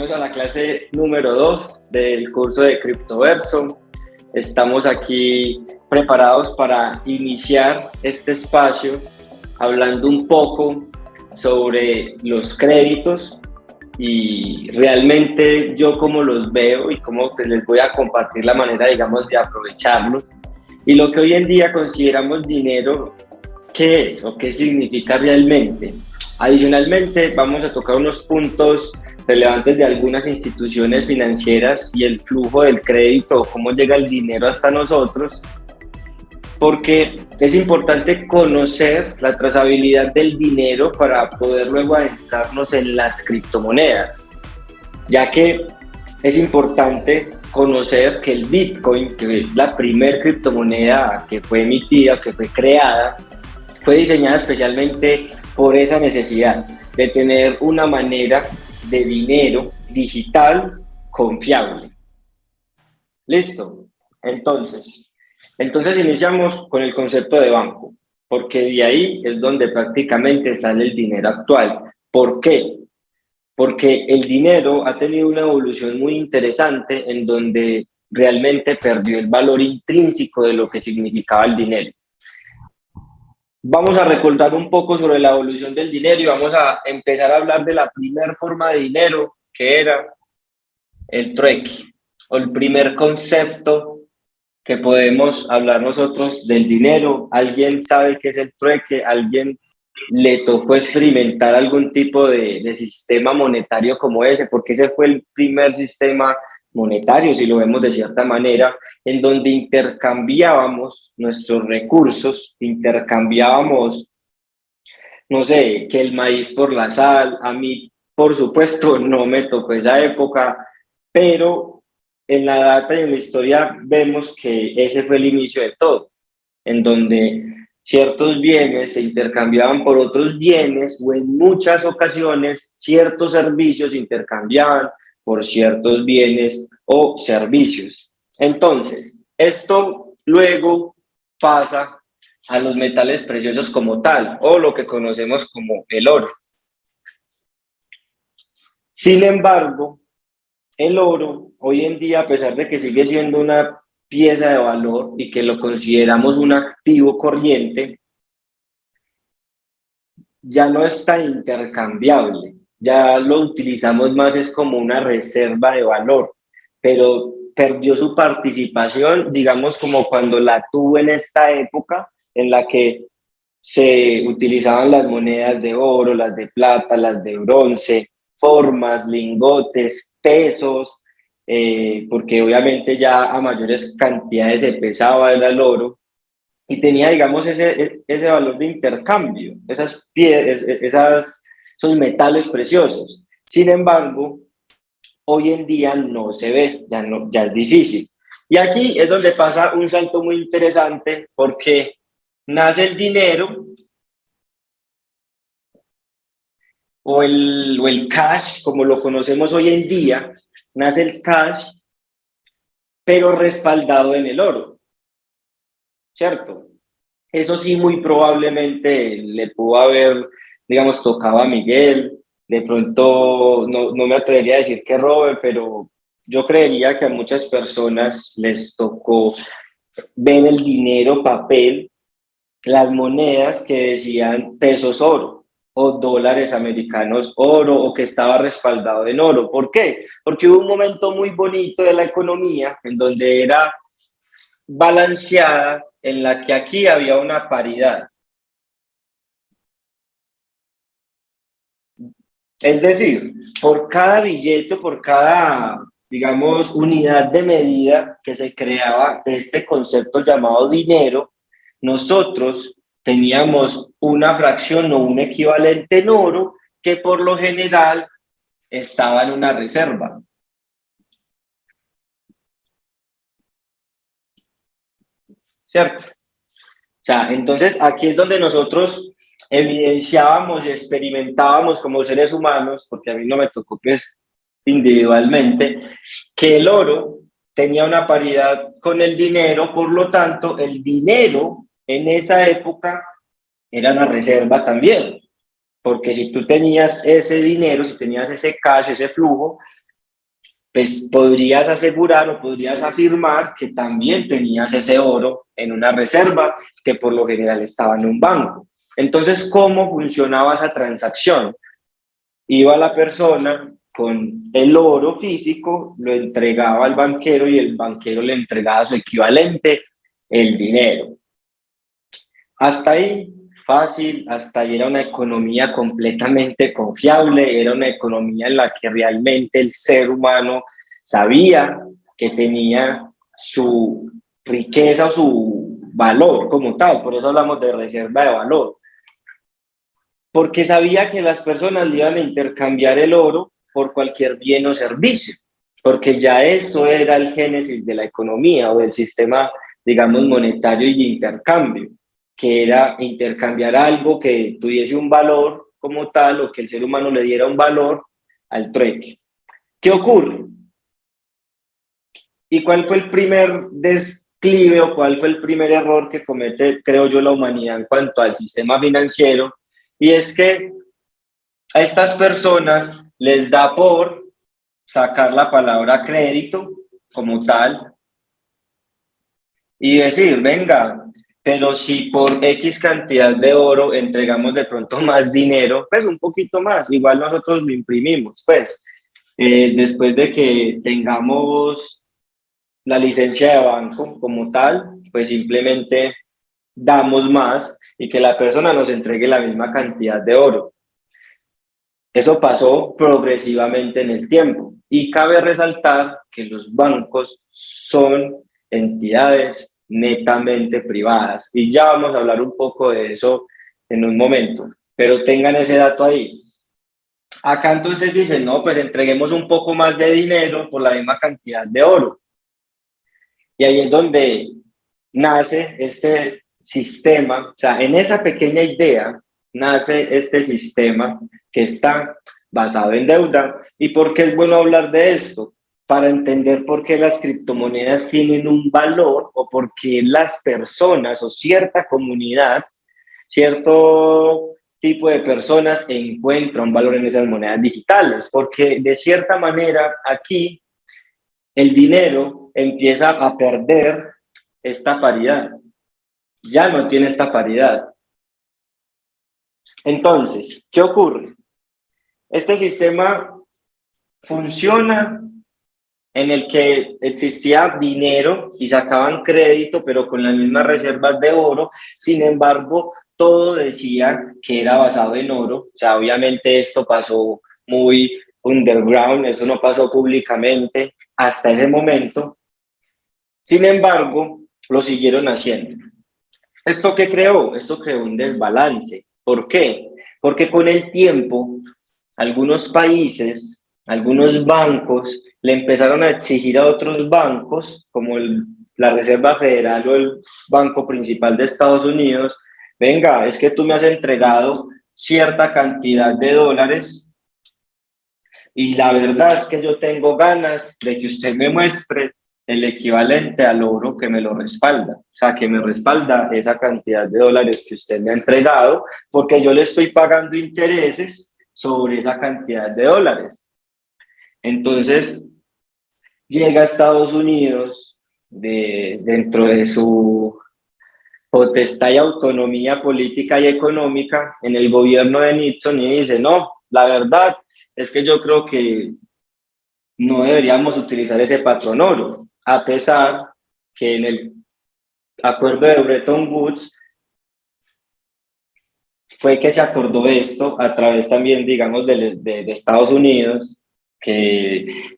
bienvenidos a la clase número 2 del curso de Criptoverso. Estamos aquí preparados para iniciar este espacio hablando un poco sobre los créditos y realmente yo cómo los veo y cómo les voy a compartir la manera, digamos, de aprovecharlos. Y lo que hoy en día consideramos dinero, ¿qué es o qué significa realmente? Adicionalmente, vamos a tocar unos puntos relevantes de algunas instituciones financieras y el flujo del crédito, cómo llega el dinero hasta nosotros, porque es importante conocer la trazabilidad del dinero para poder luego adentrarnos en las criptomonedas, ya que es importante conocer que el Bitcoin, que es la primer criptomoneda que fue emitida, que fue creada, fue diseñada especialmente por esa necesidad de tener una manera de dinero digital confiable. ¿Listo? Entonces iniciamos con el concepto de banco, porque de ahí es donde prácticamente sale el dinero actual. ¿Por qué? Porque el dinero ha tenido una evolución muy interesante en donde realmente perdió el valor intrínseco de lo que significaba el dinero. Vamos a recordar un poco sobre la evolución del dinero y vamos a empezar a hablar de la primera forma de dinero, que era el trueque, o el primer concepto que podemos hablar nosotros del dinero. ¿Alguien sabe qué es el trueque? ¿Alguien le tocó experimentar algún tipo de sistema monetario como ese? Porque ese fue el primer sistema monetario, si lo vemos de cierta manera, en donde intercambiábamos nuestros recursos, intercambiábamos, no sé, que el maíz por la sal. A mí, por supuesto, no me tocó esa época, pero en la data y en la historia vemos que ese fue el inicio de todo, en donde ciertos bienes se intercambiaban por otros bienes, o en muchas ocasiones ciertos servicios se intercambiaban por ciertos bienes o servicios. Entonces, esto luego pasa a los metales preciosos como tal, o lo que conocemos como el oro. Sin embargo, el oro hoy en día, a pesar de que sigue siendo una pieza de valor y que lo consideramos un activo corriente, ya no es tan intercambiable, ya lo utilizamos más es como una reserva de valor, pero perdió su participación, digamos, como cuando la tuvo en esta época en la que se utilizaban las monedas de oro, las de plata, las de bronce, formas, lingotes, pesos, porque obviamente ya a mayores cantidades se pesaba el oro y tenía, digamos, ese valor de intercambio, esos metales preciosos. Sin embargo, hoy en día no se ve, ya es difícil. Y aquí es donde pasa un salto muy interesante, porque nace el dinero o el cash, como lo conocemos hoy en día, nace el cash, pero respaldado en el oro, ¿cierto? Eso sí, muy probablemente le pudo haber, digamos, tocado a Miguel. De pronto, no me atrevería a decir que robe, pero yo creería que a muchas personas les tocó ver el dinero, papel, las monedas que decían pesos oro o dólares americanos oro, o que estaba respaldado en oro. ¿Por qué? Porque hubo un momento muy bonito de la economía en donde era balanceada, en la que aquí había una paridad. Es decir, por cada billete, por cada, digamos, unidad de medida que se creaba de este concepto llamado dinero, nosotros teníamos una fracción o un equivalente en oro que por lo general estaba en una reserva. ¿Cierto? O sea, entonces aquí es donde nosotros evidenciábamos y experimentábamos como seres humanos, porque a mí no me tocó pues individualmente, que el oro tenía una paridad con el dinero, por lo tanto el dinero en esa época era una reserva también, porque si tú tenías ese dinero, si tenías ese cash, ese flujo, pues podrías asegurar o podrías afirmar que también tenías ese oro en una reserva que por lo general estaba en un banco. Entonces, ¿cómo funcionaba esa transacción? Iba la persona con el oro físico, lo entregaba al banquero y el banquero le entregaba su equivalente, el dinero. Hasta ahí, fácil, hasta ahí era una economía completamente confiable, era una economía en la que realmente el ser humano sabía que tenía su riqueza o su valor como tal, por eso hablamos de reserva de valor, porque sabía que las personas le iban a intercambiar el oro por cualquier bien o servicio, porque ya eso era el génesis de la economía o del sistema, digamos, monetario y de intercambio, que era intercambiar algo que tuviese un valor como tal o que el ser humano le diera un valor al trueque. ¿Qué ocurre? ¿Y cuál fue el primer desclive o cuál fue el primer error que comete, creo yo, la humanidad en cuanto al sistema financiero? Y es que a estas personas les da por sacar la palabra crédito como tal y decir, venga, pero si por X cantidad de oro entregamos de pronto más dinero, pues un poquito más, igual nosotros lo imprimimos, pues después de que tengamos la licencia de banco como tal, pues simplemente damos más y que la persona nos entregue la misma cantidad de oro. Eso pasó progresivamente en el tiempo y cabe resaltar que los bancos son entidades netamente privadas y ya vamos a hablar un poco de eso en un momento, pero tengan ese dato ahí. Acá entonces dicen, no, pues entreguemos un poco más de dinero por la misma cantidad de oro. Y ahí es donde nace este sistema, o sea, en esa pequeña idea nace este sistema que está basado en deuda. ¿Y por qué es bueno hablar de esto? Para entender por qué las criptomonedas tienen un valor o por qué las personas o cierta comunidad, cierto tipo de personas encuentran un valor en esas monedas digitales, porque de cierta manera aquí el dinero empieza a perder esta paridad, ya no tiene esta paridad. Entonces, ¿qué ocurre? Este sistema funciona en el que existía dinero y sacaban crédito, pero con las mismas reservas de oro. Sin embargo, todo decía que era basado en oro. O sea, obviamente esto pasó muy underground, eso no pasó públicamente hasta ese momento. Sin embargo, lo siguieron haciendo. ¿Esto qué creó? Esto creó un desbalance. ¿Por qué? Porque con el tiempo, algunos países, algunos bancos, le empezaron a exigir a otros bancos, como la Reserva Federal o el Banco Principal de Estados Unidos, venga, es que tú me has entregado cierta cantidad de dólares y la verdad es que yo tengo ganas de que usted me muestre el equivalente al oro que me lo respalda, o sea, que me respalda esa cantidad de dólares que usted me ha entregado, porque yo le estoy pagando intereses sobre esa cantidad de dólares. Entonces, llega a Estados Unidos dentro de su potestad y autonomía política y económica en el gobierno de Nixon y dice, no, la verdad es que yo creo que no deberíamos utilizar ese patrón oro, a pesar que en el acuerdo de Bretton Woods fue que se acordó esto a través también, digamos, de Estados Unidos, que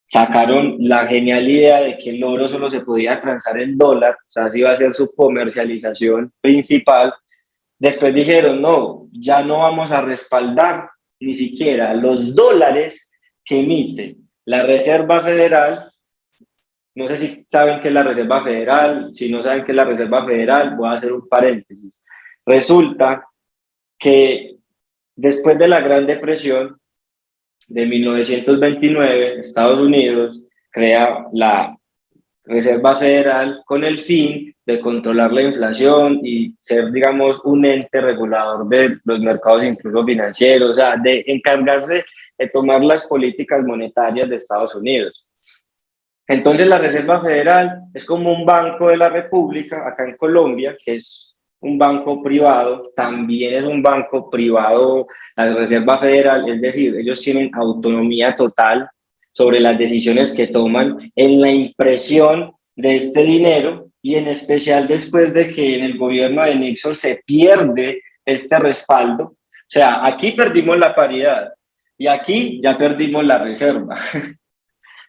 sacaron la genial idea de que el oro solo se podía transar en dólar, o sea, así iba a ser su comercialización principal. Después dijeron, no, ya no vamos a respaldar ni siquiera los dólares que emite la Reserva Federal. No sé si saben qué es la Reserva Federal, si no saben qué es la Reserva Federal, voy a hacer un paréntesis. Resulta que después de la Gran Depresión de 1929, Estados Unidos crea la Reserva Federal con el fin de controlar la inflación y ser, digamos, un ente regulador de los mercados incluso financieros, o sea, de encargarse de tomar las políticas monetarias de Estados Unidos. Entonces la Reserva Federal es como un banco de la República acá en Colombia, que es un banco privado, también es un banco privado la Reserva Federal, es decir, ellos tienen autonomía total sobre las decisiones que toman en la impresión de este dinero y en especial después de que en el gobierno de Nixon se pierde este respaldo. O sea, aquí perdimos la paridad y aquí ya perdimos la reserva.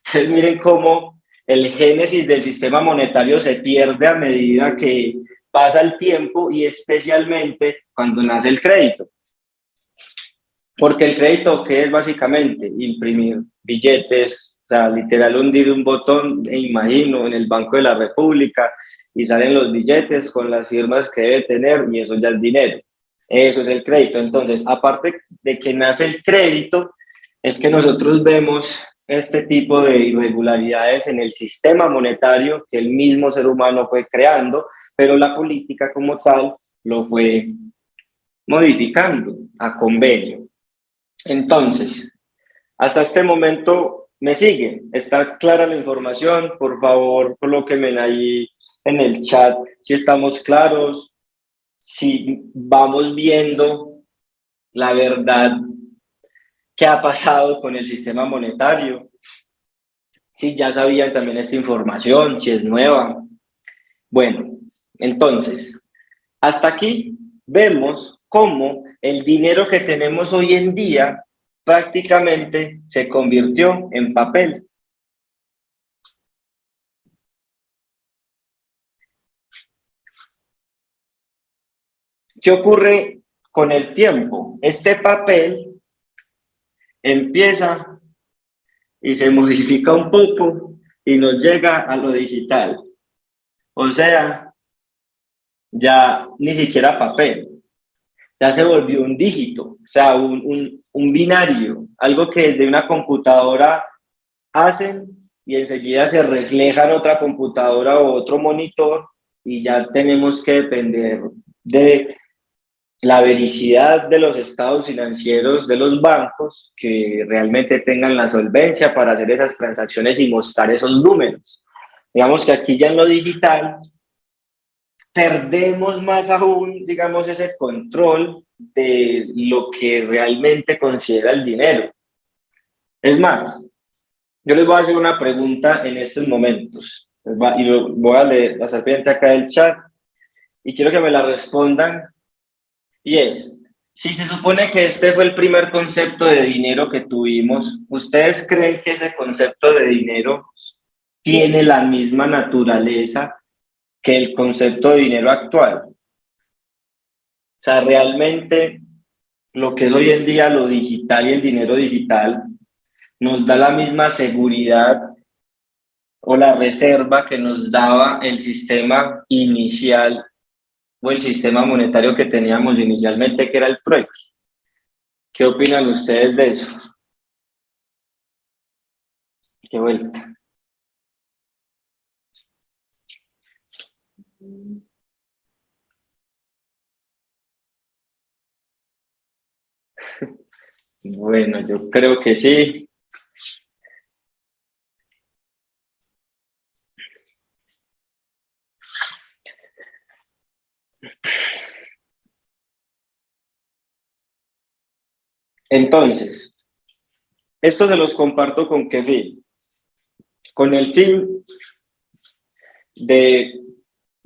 Entonces miren cómo el génesis del sistema monetario se pierde a medida que pasa el tiempo y especialmente cuando nace el crédito. Porque el crédito, ¿qué es básicamente? Imprimir billetes, o sea, literal hundir un botón, e imagino, en el Banco de la República y salen los billetes con las firmas que debe tener y eso ya es dinero. Eso es el crédito. Entonces, aparte de que nace el crédito, es que nosotros vemos este tipo de irregularidades en el sistema monetario que el mismo ser humano fue creando, pero la política como tal lo fue modificando a convenio. Entonces, hasta este momento me sigue. ¿Está clara la información? Por favor, colóquenme ahí en el chat si estamos claros, si vamos viendo la verdad que ha pasado con el sistema monetario, si ya sabían también esta información, si es nueva. Bueno, entonces, hasta aquí vemos cómo el dinero que tenemos hoy en día prácticamente se convirtió en papel. ¿Qué ocurre con el tiempo? Este papel empieza y se modifica un poco y nos llega a lo digital. O sea, ya ni siquiera papel, ya se volvió un dígito, o sea, un binario, algo que desde una computadora hacen y enseguida se refleja en otra computadora o otro monitor y ya tenemos que depender de la vericidad de los estados financieros de los bancos que realmente tengan la solvencia para hacer esas transacciones y mostrar esos números. Digamos que aquí ya en lo digital perdemos más aún, digamos, ese control de lo que realmente considera el dinero. Es más, yo les voy a hacer una pregunta en estos momentos y lo voy a leer la serpiente acá del chat y quiero que me la respondan y es, si se supone que este fue el primer concepto de dinero que tuvimos, ¿ustedes creen que ese concepto de dinero tiene la misma naturaleza que el concepto de dinero actual? O sea, realmente lo que es hoy en día lo digital y el dinero digital nos da la misma seguridad o la reserva que nos daba el sistema inicial o el sistema monetario que teníamos inicialmente, que era el trueque. ¿Qué opinan ustedes de eso? Qué vuelta. Bueno, yo creo que sí. Entonces, esto se los comparto con qué fin. Con el fin de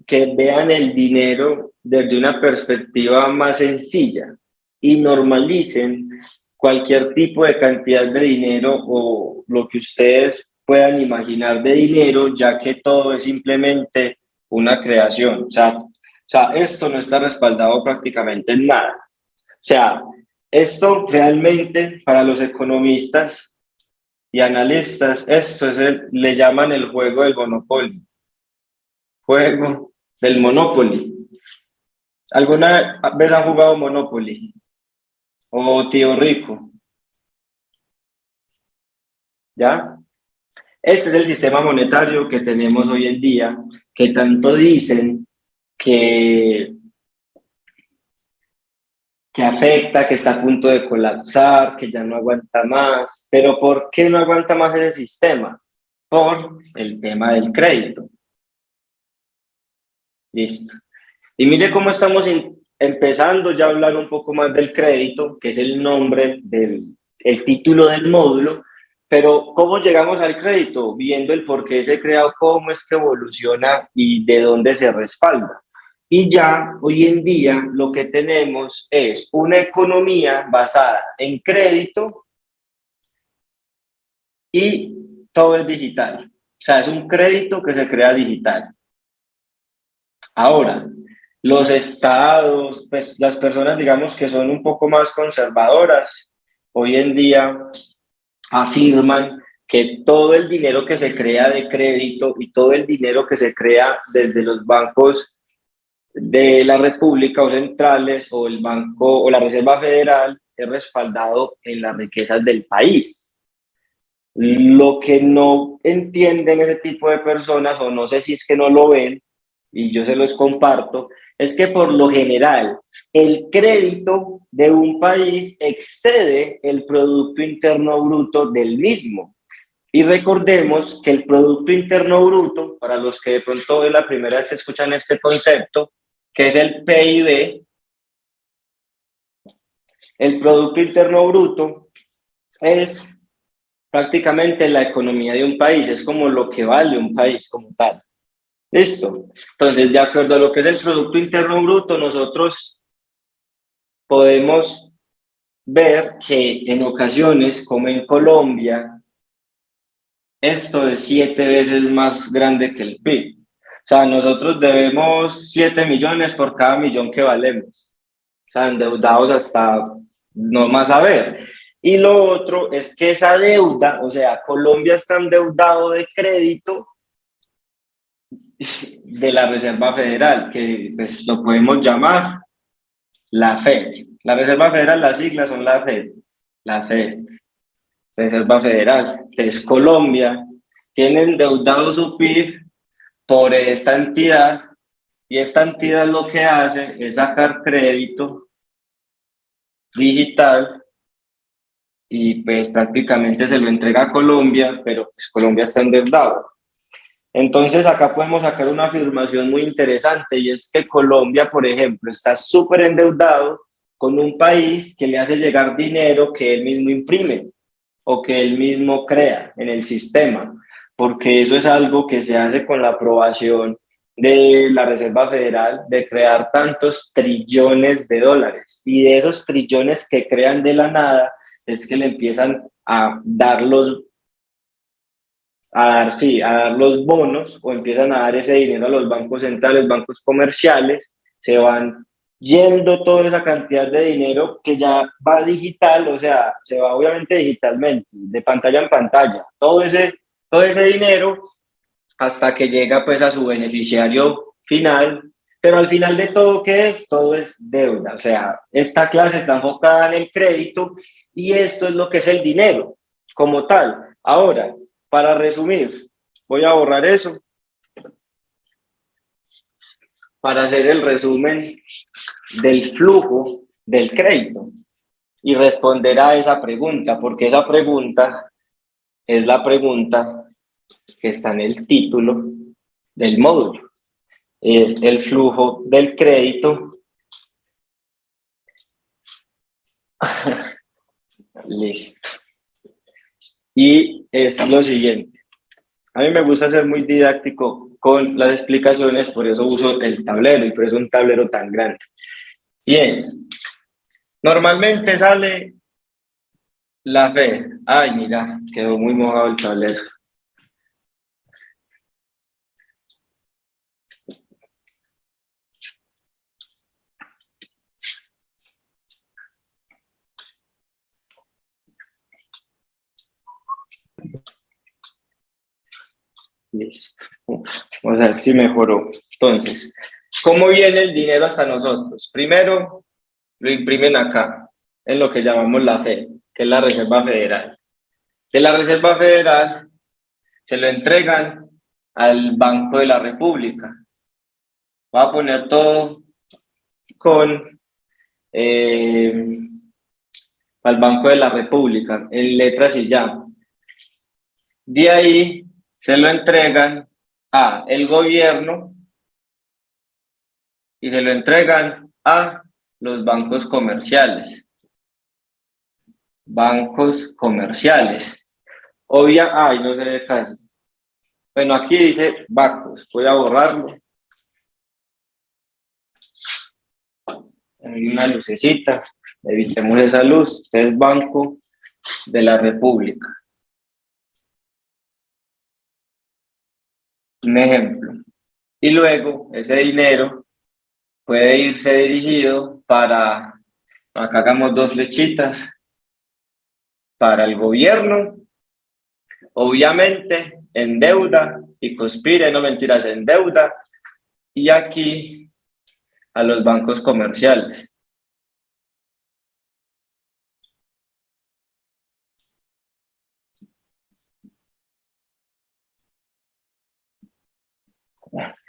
que vean el dinero desde una perspectiva más sencilla y normalicen cualquier tipo de cantidad de dinero o lo que ustedes puedan imaginar de dinero, ya que todo es simplemente una creación. O sea, esto no está respaldado prácticamente en nada. O sea, esto realmente para los economistas y analistas, esto es le llaman el juego del monopolio. Juego del Monopoly. ¿Alguna vez han jugado Monopoly? ¿O Tío Rico? ¿Ya? Este es el sistema monetario que tenemos hoy en día, que tanto dicen que, que afecta, que está a punto de colapsar, que ya no aguanta más. Pero ¿por qué no aguanta más ese sistema? por el tema del crédito. Listo. Y mire cómo estamos empezando ya a hablar un poco más del crédito, que es el nombre el título del módulo, pero ¿cómo llegamos al crédito? Viendo el por qué se crea, cómo es que evoluciona y de dónde se respalda. Y ya hoy en día lo que tenemos es una economía basada en crédito y todo es digital. O sea, es un crédito que se crea digital. Ahora, los estados, pues las personas, digamos, que son un poco más conservadoras, hoy en día afirman que todo el dinero que se crea de crédito y todo el dinero que se crea desde los bancos de la República o centrales o el Banco o la Reserva Federal es respaldado en las riquezas del país. Lo que no entienden ese tipo de personas, o no sé si es que no lo ven, y yo se los comparto, es que por lo general el crédito de un país excede el Producto Interno Bruto del mismo. Y recordemos que el Producto Interno Bruto, para los que de pronto es la primera vez que escuchan este concepto, que es el PIB, el Producto Interno Bruto es prácticamente la economía de un país, es como lo que vale un país como tal. Listo. Entonces, de acuerdo a lo que es el Producto Interno Bruto, nosotros podemos ver que en ocasiones, como en Colombia, esto es 7 veces más grande que el PIB. O sea, nosotros debemos 7 millones por cada millón que valemos. O sea, endeudados hasta no más a ver. Y lo otro es que esa deuda, o sea, Colombia está endeudado de crédito de la Reserva Federal, que pues lo podemos llamar la FED. La Reserva Federal, las siglas son la FED, Reserva Federal. Entonces, Colombia tiene endeudado su PIB por esta entidad y esta entidad lo que hace es sacar crédito digital y pues prácticamente se lo entrega a Colombia, pero pues Colombia está endeudado. Entonces acá podemos sacar una afirmación muy interesante y es que Colombia, por ejemplo, está súper endeudado con un país que le hace llegar dinero que él mismo imprime o que él mismo crea en el sistema, porque eso es algo que se hace con la aprobación de la Reserva Federal de crear tantos trillones de dólares y de esos trillones que crean de la nada es que le empiezan a dar sí, a dar los bonos o empiezan a dar ese dinero a los bancos centrales, bancos comerciales, se van yendo toda esa cantidad de dinero que ya va digital, o sea, se va obviamente digitalmente, de pantalla en pantalla, todo ese dinero hasta que llega pues a su beneficiario final, pero al final de todo, ¿qué es? Todo es deuda, o sea, esta clase está enfocada en el crédito y esto es lo que es el dinero como tal. Ahora, para resumir, voy a borrar eso para hacer el resumen del flujo del crédito y responder a esa pregunta, porque esa pregunta es la pregunta que está en el título del módulo. Es el flujo del crédito. Listo. Y es lo siguiente. A mí me gusta ser muy didáctico con las explicaciones, por eso uso el tablero y por eso un tablero tan grande. Y es, normalmente sale la F. Ay, mira, quedó muy mojado el tablero. Listo. Vamos a ver si mejoró. Entonces, ¿cómo viene el dinero hasta nosotros? Primero, lo imprimen acá, en lo que llamamos la FED, que es la Reserva Federal. De la Reserva Federal se lo entregan al Banco de la República. Voy a poner todo con al Banco de la República, en letras y ya. De ahí se lo entregan a el gobierno y se lo entregan a los bancos comerciales. Bancos comerciales. Ay, no se ve casi. Bueno, aquí dice bancos. Voy a borrarlo. Hay una lucecita. Evitemos esa luz. Este es Banco de la República. Un ejemplo. Y luego ese dinero puede irse dirigido para, acá hagamos dos flechitas, para el gobierno, obviamente en deuda, y conspire, no mentiras, en deuda, y aquí a los bancos comerciales.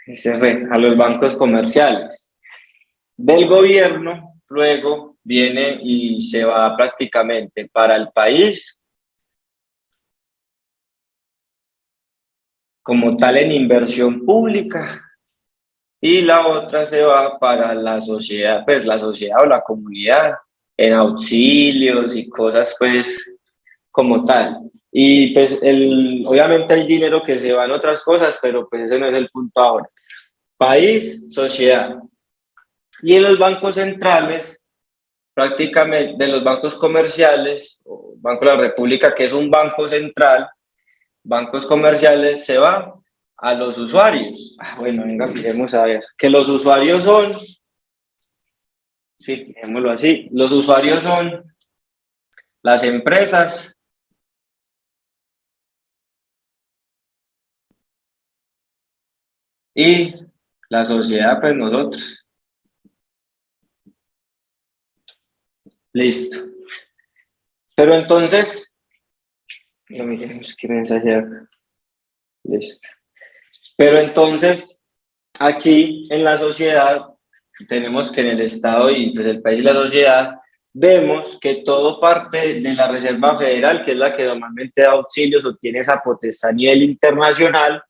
Y se fue a los bancos comerciales. Del gobierno, luego viene y se va prácticamente para el país, como tal en inversión pública, y la otra se va para la sociedad, pues la sociedad o la comunidad, en auxilios y cosas pues como tal. Y pues obviamente hay dinero que se va en otras cosas, pero pues ese no es el punto ahora. País, sociedad. Y en los bancos centrales, prácticamente de los bancos comerciales, o Banco de la República, que es un banco central, bancos comerciales se va a los usuarios. Bueno, venga, miremos a ver, que los usuarios son, sí, dejémoslo así, los usuarios son las empresas y la sociedad, pues nosotros. Listo. Pero entonces, no miremos qué mensaje acá. Listo. Pero entonces, aquí en la sociedad, tenemos que en el Estado y pues el país y la sociedad, vemos que todo parte de la Reserva Federal, que es la que normalmente da auxilios o tiene esa potestad a nivel internacional,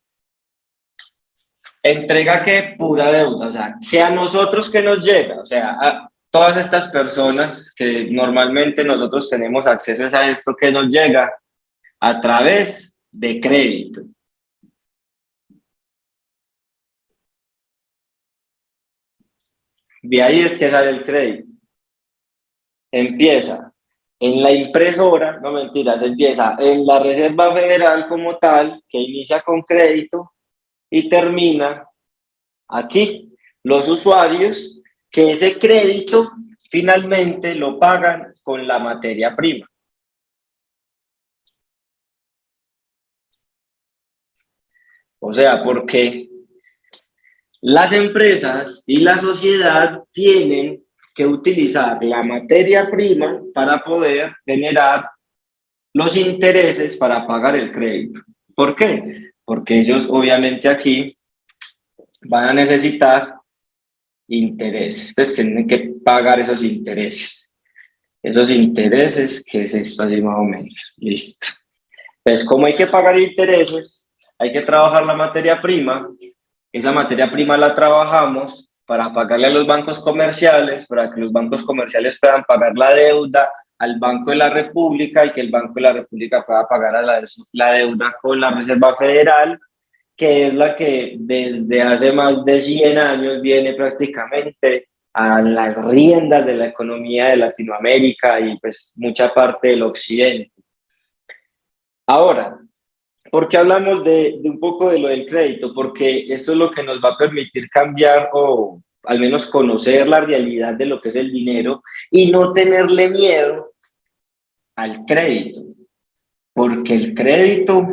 entrega que pura deuda, o sea, que a nosotros que nos llega, o sea, a todas estas personas que normalmente nosotros tenemos acceso a esto que nos llega a través de crédito. De ahí es que sale el crédito. Empieza en la impresora, no mentiras, empieza en la Reserva Federal como tal, que inicia con crédito y termina aquí. Los usuarios que ese crédito finalmente lo pagan con la materia prima. O sea, porque las empresas y la sociedad tienen que utilizar la materia prima para poder generar los intereses para pagar el crédito. ¿Por qué? Porque ellos obviamente aquí van a necesitar intereses, pues tienen que pagar esos intereses. Esos intereses, que es esto así más o menos. Listo. Entonces, como hay que pagar intereses, hay que trabajar la materia prima. Esa materia prima la trabajamos para pagarle a los bancos comerciales, para que los bancos comerciales puedan pagar la deuda al Banco de la República y que el Banco de la República pueda pagar a la deuda con la Reserva Federal, que es la que desde hace más de 100 años viene prácticamente a las riendas de la economía de Latinoamérica y pues mucha parte del occidente. Ahora, ¿por qué hablamos de un poco de lo del crédito? Porque esto es lo que nos va a permitir cambiar o al menos conocer la realidad de lo que es el dinero y no tenerle miedo al crédito, porque el crédito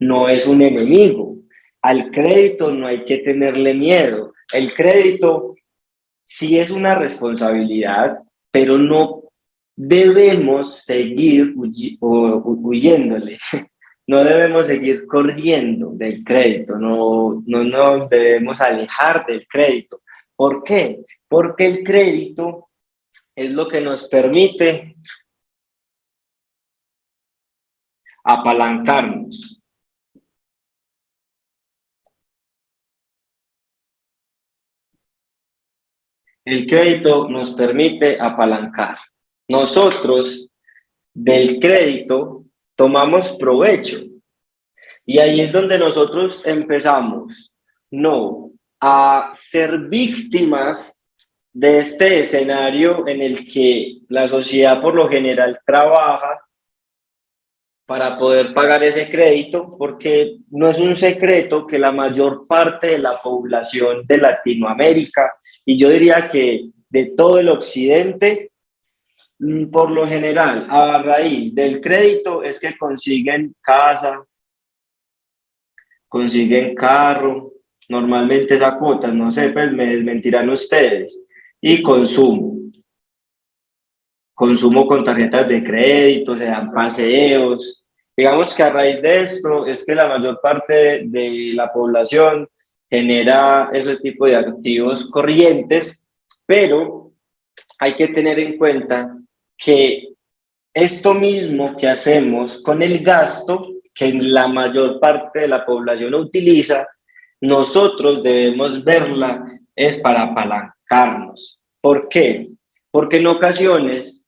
no es un enemigo. Al crédito no hay que tenerle miedo. El crédito sí es una responsabilidad, pero no debemos seguir huyéndole. No debemos seguir corriendo del crédito, no nos debemos alejar del crédito. ¿Por qué? Porque el crédito es lo que nos permite apalancarnos. El crédito nos permite apalancar. Nosotros del crédito tomamos provecho y ahí es donde nosotros empezamos, no a ser víctimas de este escenario en el que la sociedad por lo general trabaja para poder pagar ese crédito, porque no es un secreto que la mayor parte de la población de Latinoamérica, y yo diría que de todo el occidente, por lo general, a raíz del crédito es que consiguen casa, consiguen carro, normalmente esa cuota, no sé, pues me desmentirán ustedes, y consumo con tarjetas de crédito, se dan paseos. Digamos que a raíz de esto es que la mayor parte de la población genera ese tipo de activos corrientes, pero hay que tener en cuenta que esto mismo que hacemos con el gasto, que la mayor parte de la población utiliza, nosotros debemos verla es para apalancarnos. ¿Por qué? Porque en ocasiones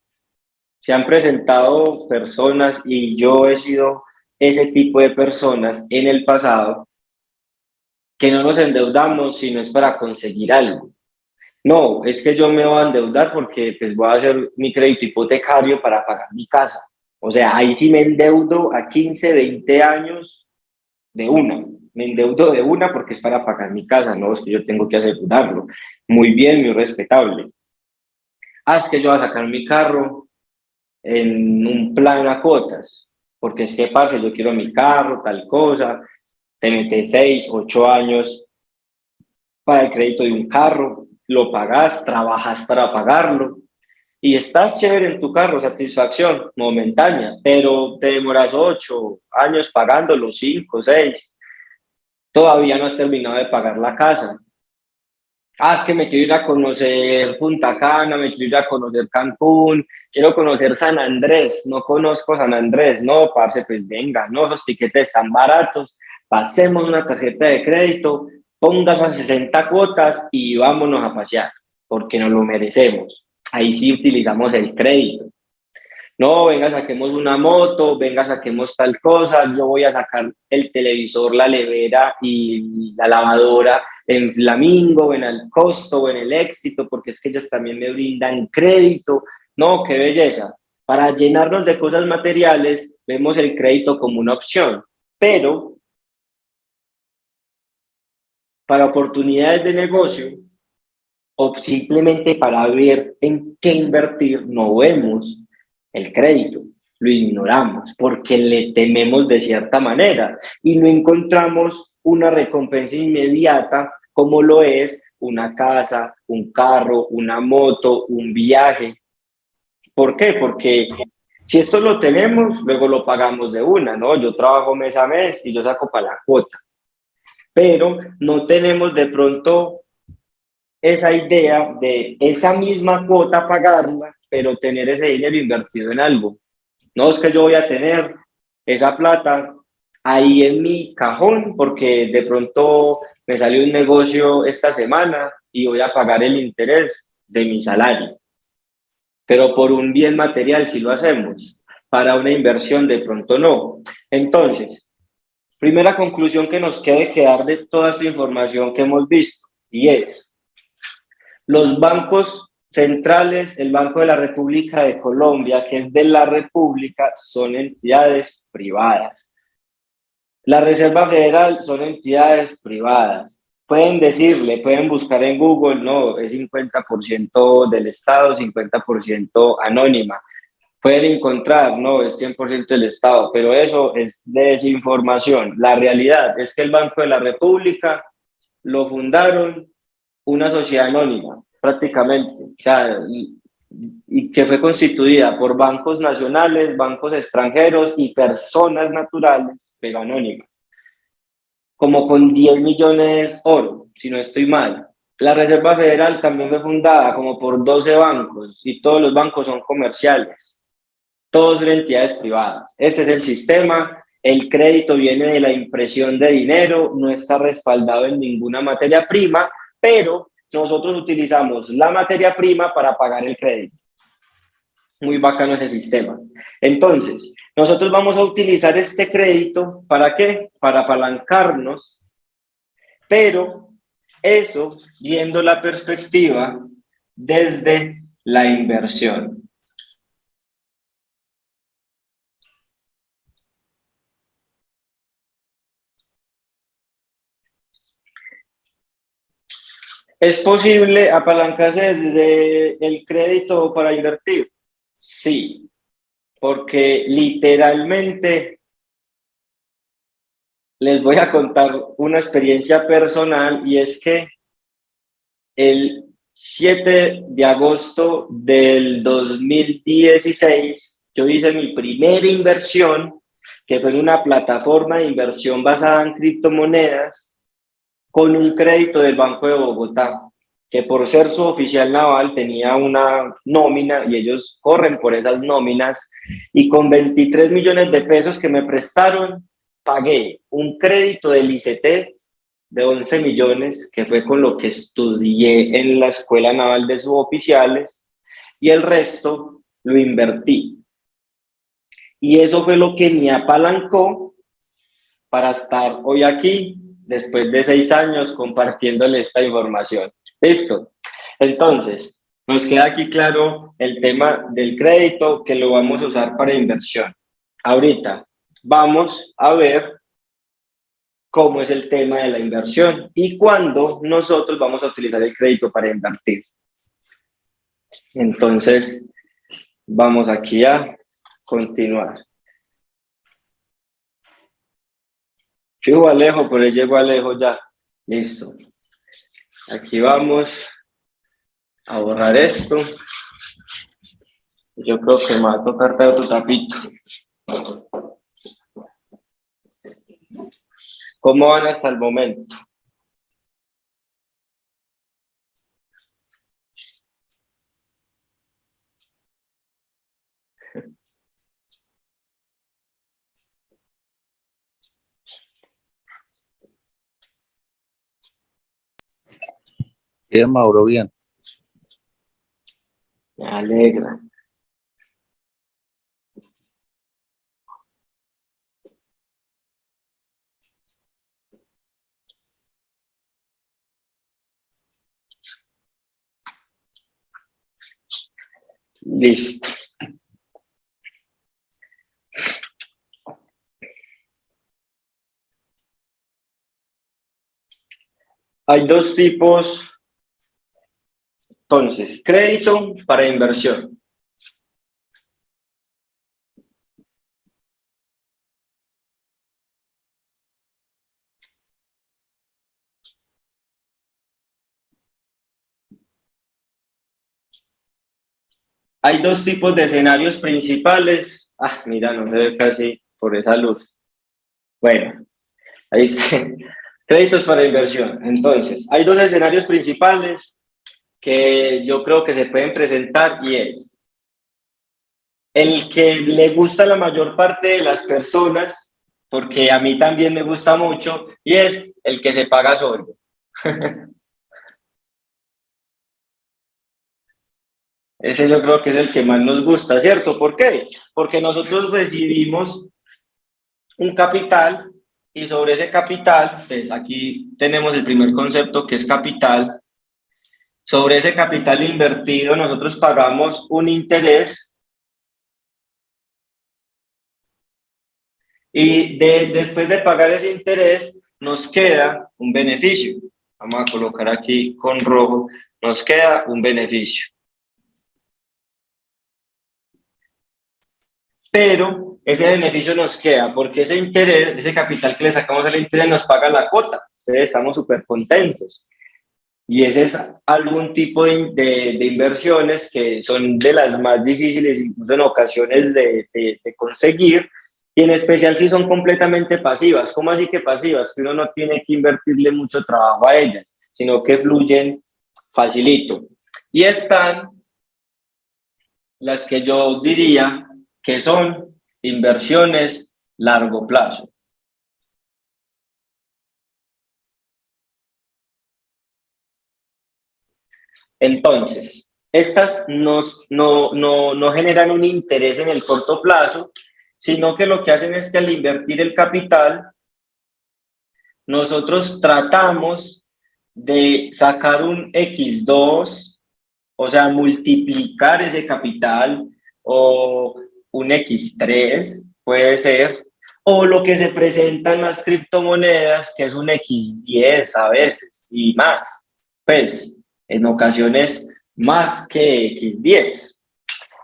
se han presentado personas y yo he sido ese tipo de personas en el pasado que no nos endeudamos si no es para conseguir algo. No, es que yo me voy a endeudar porque pues voy a hacer mi crédito hipotecario para pagar mi casa. O sea, ahí sí me endeudo a 15, 20 años de una. Me endeudo de una porque es para pagar mi casa, no es que yo tengo que asegurarlo. Muy bien, muy respetable. Ah, es que yo voy a sacar mi carro en un plan a cuotas, porque es que, parce, yo quiero mi carro, tal cosa, te metes 6, 8 años para el crédito de un carro, lo pagas, trabajas para pagarlo y estás chévere en tu carro, satisfacción momentánea, pero te demoras 8 años pagándolo, 5, 6, todavía no has terminado de pagar la casa. Ah, es que me quiero ir a conocer Punta Cana, me quiero ir a conocer Cancún, quiero conocer San Andrés, no conozco San Andrés, no, parce, pues venga, no, los tiquetes están baratos, pasemos una tarjeta de crédito, pongas a 60 cuotas y vámonos a pasear, porque nos lo merecemos. Ahí sí utilizamos el crédito. No, venga, saquemos una moto, venga, saquemos tal cosa, yo voy a sacar el televisor, la nevera y la lavadora en Flamingo, o en el Costo, o en el Éxito, porque es que ellas también me brindan crédito. No, qué belleza. Para llenarnos de cosas materiales, vemos el crédito como una opción, pero para oportunidades de negocio o simplemente para ver en qué invertir, no vemos el crédito, lo ignoramos porque le tememos de cierta manera y no encontramos una recompensa inmediata como lo es una casa, un carro, una moto, un viaje. ¿Por qué? Porque si esto lo tenemos, luego lo pagamos de una, ¿no? Yo trabajo mes a mes y yo saco para la cuota, pero no tenemos de pronto esa idea de esa misma cuota pagarla, pero tener ese dinero invertido en algo. No es que yo voy a tener esa plata ahí en mi cajón porque de pronto me salió un negocio esta semana y voy a pagar el interés de mi salario. Pero por un bien material sí lo hacemos, para una inversión de pronto no. Entonces, primera conclusión que nos quede quedar de toda esta información que hemos visto y es los bancos centrales, el Banco de la República de Colombia, que es de la República, son entidades privadas. La Reserva Federal son entidades privadas. Pueden decirle, pueden buscar en Google, no, es 50% del Estado, 50% anónima. Pueden encontrar, no, es 100% del Estado, pero eso es desinformación. La realidad es que el Banco de la República lo fundaron una sociedad anónima, prácticamente, o sea, y que fue constituida por bancos nacionales, bancos extranjeros y personas naturales, pero anónimas, como con 10 millones oro, si no estoy mal. La Reserva Federal también fue fundada como por 12 bancos y todos los bancos son comerciales, todos son entidades privadas. Ese es el sistema. El crédito viene de la impresión de dinero, no está respaldado en ninguna materia prima, pero nosotros utilizamos la materia prima para pagar el crédito. Muy bacano ese sistema. Entonces, nosotros vamos a utilizar este crédito, ¿para qué? Para apalancarnos, pero eso viendo la perspectiva desde la inversión. ¿Es posible apalancarse desde el crédito para invertir? Sí, porque literalmente les voy a contar una experiencia personal y es que el 7 de agosto del 2016 yo hice mi primera inversión, que fue en una plataforma de inversión basada en criptomonedas con un crédito del Banco de Bogotá, que por ser su oficial naval tenía una nómina y ellos corren por esas nóminas, y con 23 millones de pesos que me prestaron, pagué un crédito del ICETEX de 11 millones, que fue con lo que estudié en la Escuela Naval de Suboficiales, y el resto lo invertí. Y eso fue lo que me apalancó para estar hoy aquí, después de 6 años, compartiéndole esta información. ¿Listo? Entonces, nos queda aquí claro el tema del crédito, que lo vamos a usar para inversión. Ahorita vamos a ver cómo es el tema de la inversión y cuándo nosotros vamos a utilizar el crédito para invertir. Entonces, vamos aquí a continuar. Fijo Alejo, por ahí llegó Alejo ya. Listo. Aquí vamos a borrar esto. Yo creo que me va a tocar traer otro tapito. ¿Cómo van hasta el momento? Bien, Mauro, bien. Me alegra. Listo. Hay dos tipos. Entonces, crédito para inversión. Hay dos tipos de escenarios principales. Ah, mira, no se ve casi por esa luz. Bueno, ahí está. Créditos para inversión. Entonces, hay dos escenarios principales que yo creo que se pueden presentar y es el que le gusta a la mayor parte de las personas, porque a mí también me gusta mucho, y es el que se paga solo. Ese yo creo que es el que más nos gusta, ¿cierto? ¿Por qué? Porque nosotros recibimos un capital y sobre ese capital, pues aquí tenemos el primer concepto que es capital. Sobre ese capital invertido nosotros pagamos un interés y después de pagar ese interés nos queda un beneficio. Vamos a colocar aquí con rojo, nos queda un beneficio. Pero ese beneficio nos queda porque ese interés, ese capital que le sacamos al interés nos paga la cuota. Entonces estamos súper contentos. Y ese es algún tipo de inversiones que son de las más difíciles, incluso en ocasiones de conseguir, y en especial si son completamente pasivas. ¿Cómo así que pasivas? Que uno no tiene que invertirle mucho trabajo a ellas, sino que fluyen facilito. Y están las que yo diría que son inversiones largo plazo. Entonces, estas no generan un interés en el corto plazo, sino que lo que hacen es que al invertir el capital, nosotros tratamos de sacar un X2, o sea, multiplicar ese capital, o un X3, puede ser, o lo que se presenta en las criptomonedas, que es un X10 a veces, y más, pues, en ocasiones más que X10.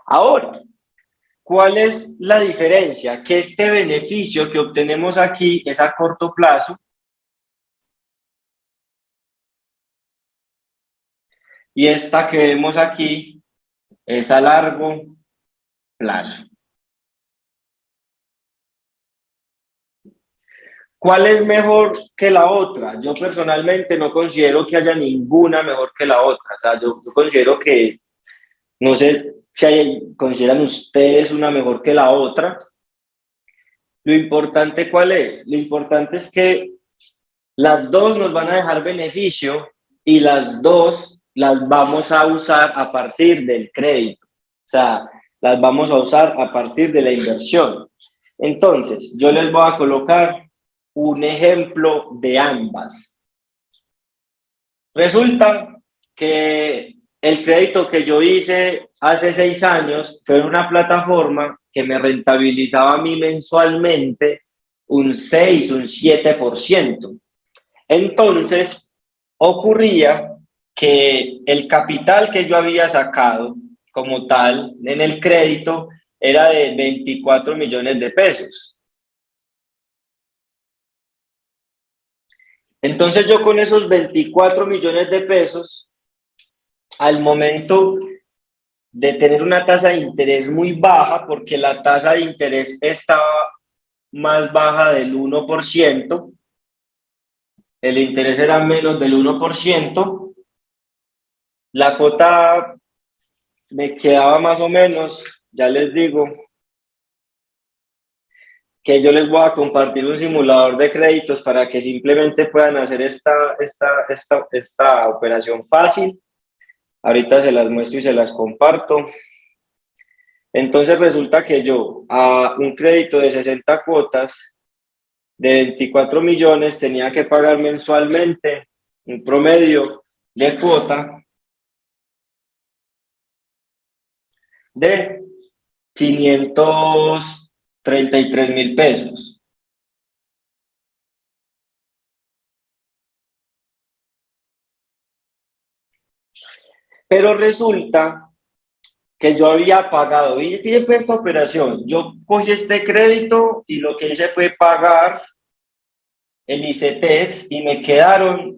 Ahora, ¿cuál es la diferencia? Que este beneficio que obtenemos aquí es a corto plazo y esta que vemos aquí es a largo plazo. ¿Cuál es mejor que la otra? Yo personalmente no considero que haya ninguna mejor que la otra. O sea, yo considero que, no sé si consideran ustedes una mejor que la otra. Lo importante, ¿cuál es? Lo importante es que las dos nos van a dejar beneficio y las dos las vamos a usar a partir del crédito. O sea, las vamos a usar a partir de la inversión. Entonces, yo les voy a colocar un ejemplo de ambas. Resulta que el crédito que yo hice hace 6 años fue en una plataforma que me rentabilizaba a mí mensualmente un 6, un 7%. Entonces, ocurría que el capital que yo había sacado como tal en el crédito era de 24 millones de pesos. Entonces yo con esos 24 millones de pesos, al momento de tener una tasa de interés muy baja, porque la tasa de interés estaba más baja del 1%, el interés era menos del 1%, la cuota me quedaba más o menos, ya les digo, que yo les voy a compartir un simulador de créditos para que simplemente puedan hacer esta operación fácil. Ahorita se las muestro y se las comparto. Entonces resulta que yo a un crédito de 60 cuotas de 24 millones tenía que pagar mensualmente un promedio de cuota de 533 mil pesos. Pero resulta que yo había pagado, y fue esta operación, yo cogí este crédito y lo que hice fue pagar el ICETEX y me quedaron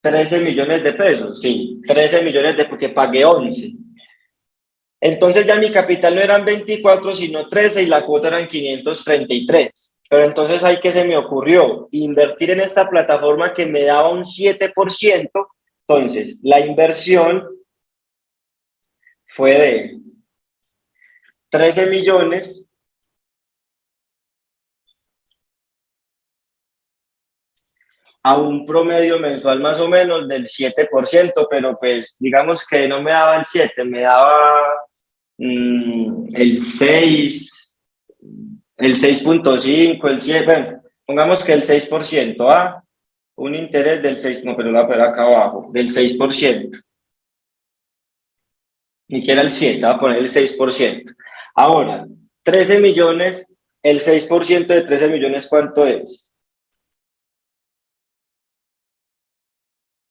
13 millones de pesos, sí, 13 millones de porque pagué 11. Entonces ya mi capital no eran 24, sino 13 y la cuota eran 533. Pero entonces ahí que se me ocurrió invertir en esta plataforma que me daba un 7%. Entonces la inversión fue de 13 millones a un promedio mensual más o menos del 7%, pero pues digamos que no me daba el 7, me daba el 6, el 6.5, el 7, bueno, pongamos que el 6%, un interés del 6, no, pero la voy a acá abajo, del 6%, ni siquiera el 7, voy a poner el 6%. Ahora, 13 millones, el 6% de 13 millones, ¿cuánto es?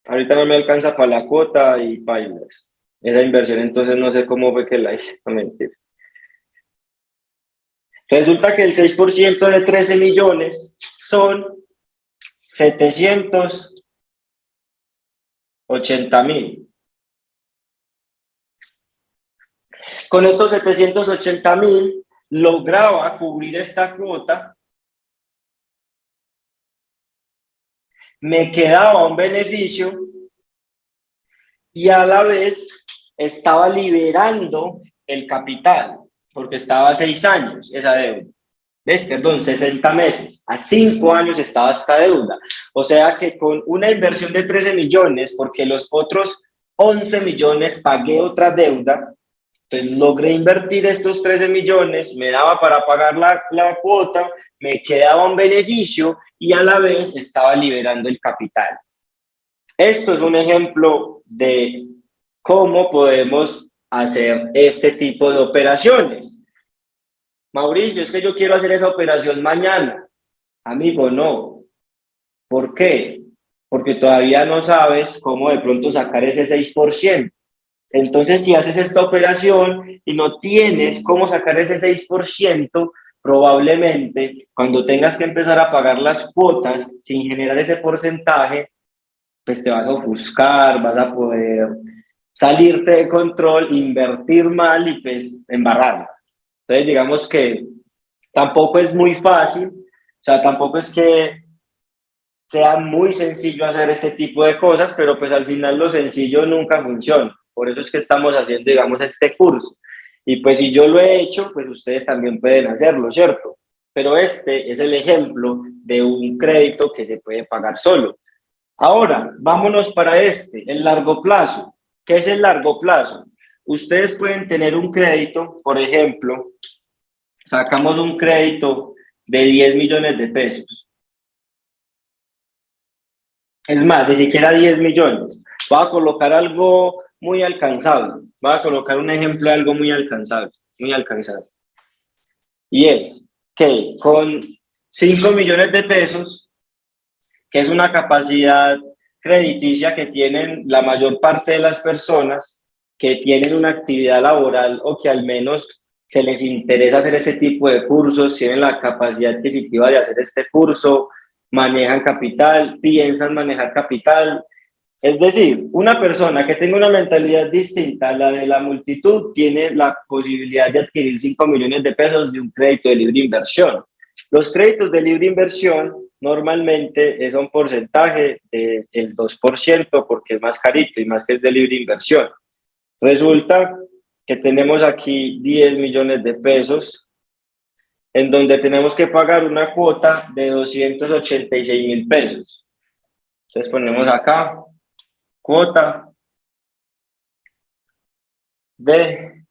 Ahorita no me alcanza para la cuota y bailas. Esa inversión, entonces no sé cómo fue que la hice, no mentir. Resulta que el 6% de 13 millones son 780.000. Con estos 780.000 lograba cubrir esta cuota, me quedaba un beneficio y a la vez estaba liberando el capital, porque estaba a 6 años esa deuda. perdón, 60 meses, a 5 años estaba esta deuda. O sea que con una inversión de 13 millones, porque los otros 11 millones pagué otra deuda, entonces logré invertir estos 13 millones, me daba para pagar la cuota, me quedaba un beneficio y a la vez estaba liberando el capital. Esto es un ejemplo de cómo podemos hacer este tipo de operaciones. Mauricio, es que yo quiero hacer esa operación mañana. Amigo, no. ¿Por qué? Porque todavía no sabes cómo de pronto sacar ese 6%. Entonces, si haces esta operación y no tienes cómo sacar ese 6%, probablemente cuando tengas que empezar a pagar las cuotas sin generar ese porcentaje, pues te vas a ofuscar, vas a poder salirte de control, invertir mal y pues embarrarla. Entonces, digamos que tampoco es muy fácil, o sea, tampoco es que sea muy sencillo hacer este tipo de cosas, pero pues al final lo sencillo nunca funciona. Por eso es que estamos haciendo, digamos, este curso. Y pues si yo lo he hecho, pues ustedes también pueden hacerlo, ¿cierto? Pero este es el ejemplo de un crédito que se puede pagar solo. Ahora, vámonos para el largo plazo. ¿Qué es el largo plazo? Ustedes pueden tener un crédito, por ejemplo, sacamos un crédito de 10 millones de pesos. Es más, ni siquiera 10 millones. Voy a colocar algo muy alcanzable. Voy a colocar un ejemplo de algo muy alcanzable, muy alcanzable. Y es que con 5 millones de pesos, que es una capacidad crediticia que tienen la mayor parte de las personas que tienen una actividad laboral o que al menos se les interesa hacer ese tipo de cursos, tienen la capacidad adquisitiva de hacer este curso, manejan capital, piensan manejar capital. Es decir, una persona que tenga una mentalidad distinta a la de la multitud tiene la posibilidad de adquirir 5 millones de pesos de un crédito de libre inversión. Los créditos de libre inversión normalmente es un porcentaje del 2% porque es más carito y más que es de libre inversión. Resulta que tenemos aquí 10 millones de pesos en donde tenemos que pagar una cuota de 286.000 pesos. Entonces ponemos acá cuota de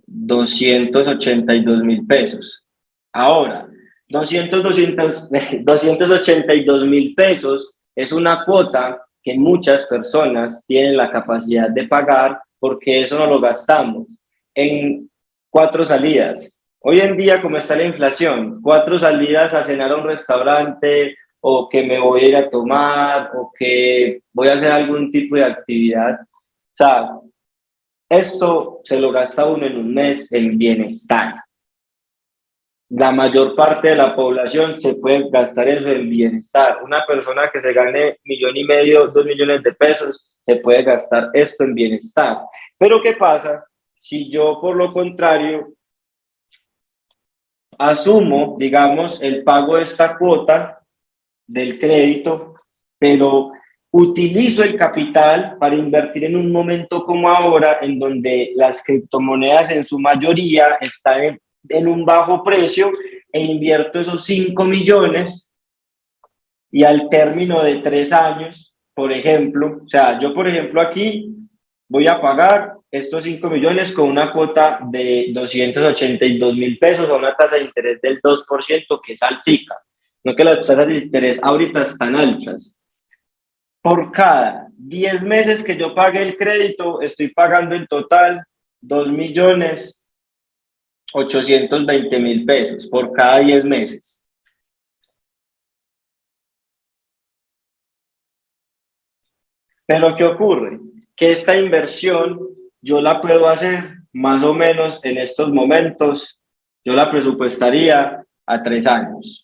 282.000 pesos. Ahora, 282.000 pesos es una cuota que muchas personas tienen la capacidad de pagar porque eso no lo gastamos en 4 salidas. Hoy en día, como está la inflación, 4 salidas a cenar a un restaurante o que me voy a ir a tomar o que voy a hacer algún tipo de actividad. O sea, esto se lo gasta uno en un mes en bienestar. La mayor parte de la población se puede gastar eso en bienestar. Una persona que se gane 1,5 millones, 2 millones de pesos, se puede gastar esto en bienestar. Pero ¿qué pasa si yo, por lo contrario, asumo, digamos, el pago de esta cuota del crédito, pero utilizo el capital para invertir en un momento como ahora, en donde las criptomonedas en su mayoría están en un bajo precio e invierto esos 5 millones y al término de 3 años, por ejemplo, o sea, yo por ejemplo aquí voy a pagar estos 5 millones con una cuota de 282.000 pesos a una tasa de interés del 2%, que es altica. No que las tasas de interés ahorita están altas. Por cada 10 meses que yo pague el crédito, estoy pagando en total 2.820.000 pesos por cada 10 meses. Pero ¿qué ocurre? Que esta inversión yo la puedo hacer más o menos en estos momentos, yo la presupuestaría a 3 años.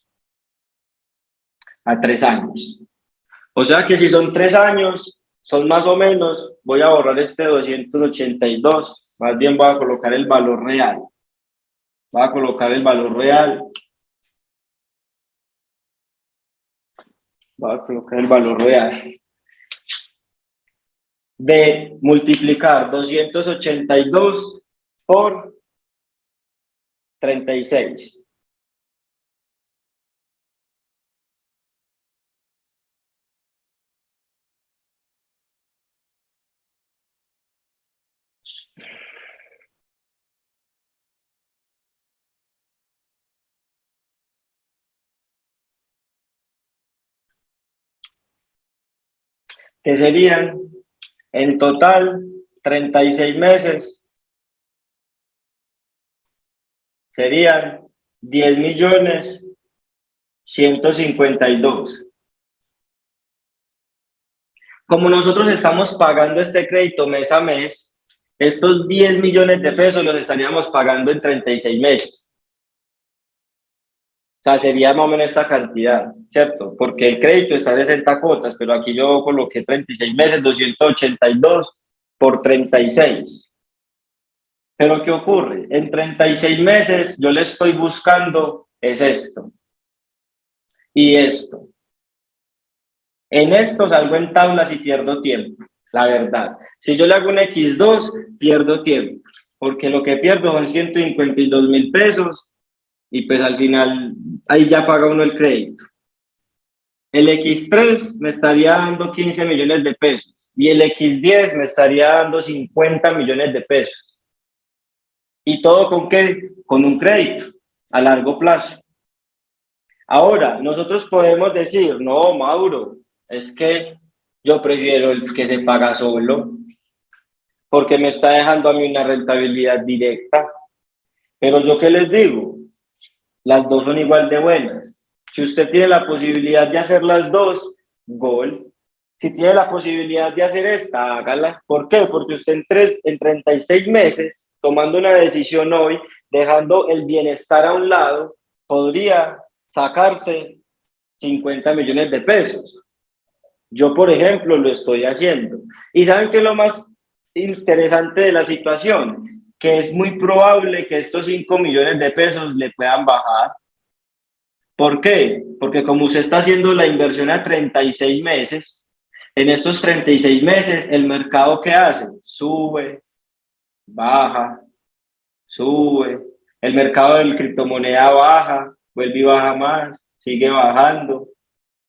A 3 años. O sea que si son 3 años, son más o menos, voy a borrar este 282, más bien voy a colocar el valor real. Voy a colocar el valor real. Voy a colocar el valor real. De multiplicar 282 por 36. Que serían en total 36 meses, serían 10.152.000. Como nosotros estamos pagando este crédito mes a mes, estos 10 millones de pesos los estaríamos pagando en 36 meses. O sea, sería más o menos esta cantidad, ¿cierto? Porque el crédito está en 60 cuotas, pero aquí yo coloqué 36 meses, 282 por 36. Pero ¿qué ocurre? En 36 meses yo le estoy buscando es esto y esto. En esto salgo en tablas y pierdo tiempo, la verdad. Si yo le hago un X2, pierdo tiempo, porque lo que pierdo son 152.000 pesos y pues al final ahí ya paga uno el crédito. El X3 me estaría dando 15 millones de pesos y el X10 me estaría dando 50 millones de pesos. ¿Y todo con qué? Con un crédito a largo plazo. Ahora, nosotros podemos decir, no, Mauro, es que yo prefiero el que se paga solo porque me está dejando a mí una rentabilidad directa. Pero yo qué les digo, las dos son igual de buenas. Si usted tiene la posibilidad de hacer las dos, gol. Si tiene la posibilidad de hacer esta, hágala. ¿Por qué? Porque usted en 36 meses, tomando una decisión hoy, dejando el bienestar a un lado, podría sacarse 50 millones de pesos. Yo, por ejemplo, lo estoy haciendo. ¿Y saben qué es lo más interesante de la situación? Que es muy probable que estos 5 millones de pesos le puedan bajar. ¿Por qué? Porque como usted está haciendo la inversión a 36 meses, en estos 36 meses, ¿el mercado qué hace? Sube, baja, sube. El mercado de la criptomoneda baja, vuelve y baja más, sigue bajando.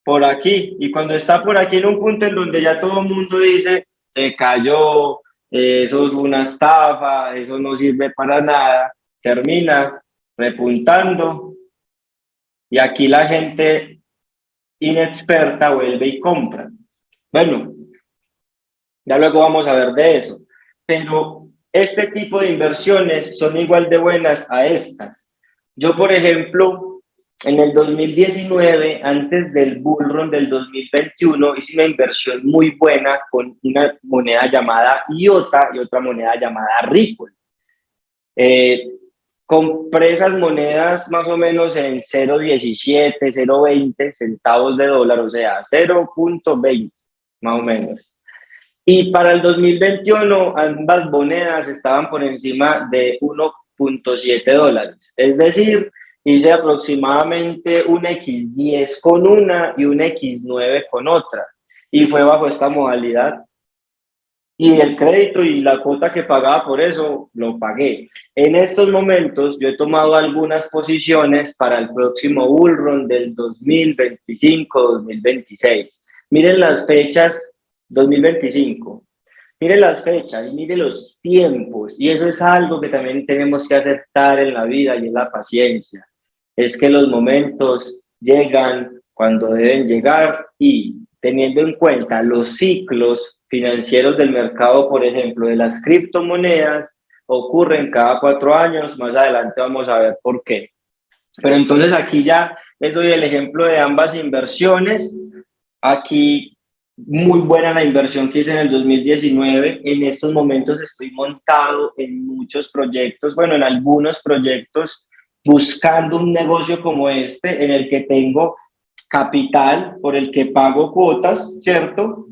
Por aquí, y cuando está por aquí en un punto en donde ya todo el mundo dice, se cayó, eso es una estafa, eso no sirve para nada, termina repuntando y aquí la gente inexperta vuelve y compra. Bueno, ya luego vamos a ver de eso, pero este tipo de inversiones son igual de buenas a estas. Yo, por ejemplo, en el 2019, antes del bull run del 2021, hice una inversión muy buena con una moneda llamada IOTA y otra moneda llamada Ripple. Compré esas monedas más o menos en 0.17, 0.20 centavos de dólar, o sea, 0.20 más o menos. Y para el 2021, ambas monedas estaban por encima de 1.7 dólares. Es decir, hice aproximadamente un X10 con una y un X9 con otra. Y fue bajo esta modalidad. Y el crédito y la cuota que pagaba por eso, lo pagué. En estos momentos, yo he tomado algunas posiciones para el próximo bull run del 2025-2026. Miren las fechas 2025. Mire las fechas y mire los tiempos. Y eso es algo que también tenemos que aceptar en la vida y es la paciencia. Es que los momentos llegan cuando deben llegar y teniendo en cuenta los ciclos financieros del mercado, por ejemplo, de las criptomonedas, ocurren cada 4 años. Más adelante vamos a ver por qué. Pero entonces aquí ya les doy el ejemplo de ambas inversiones. Aquí muy buena la inversión que hice en el 2019. En estos momentos estoy montado en muchos proyectos, bueno, en algunos proyectos, buscando un negocio como este, en el que tengo capital por el que pago cuotas, ¿cierto?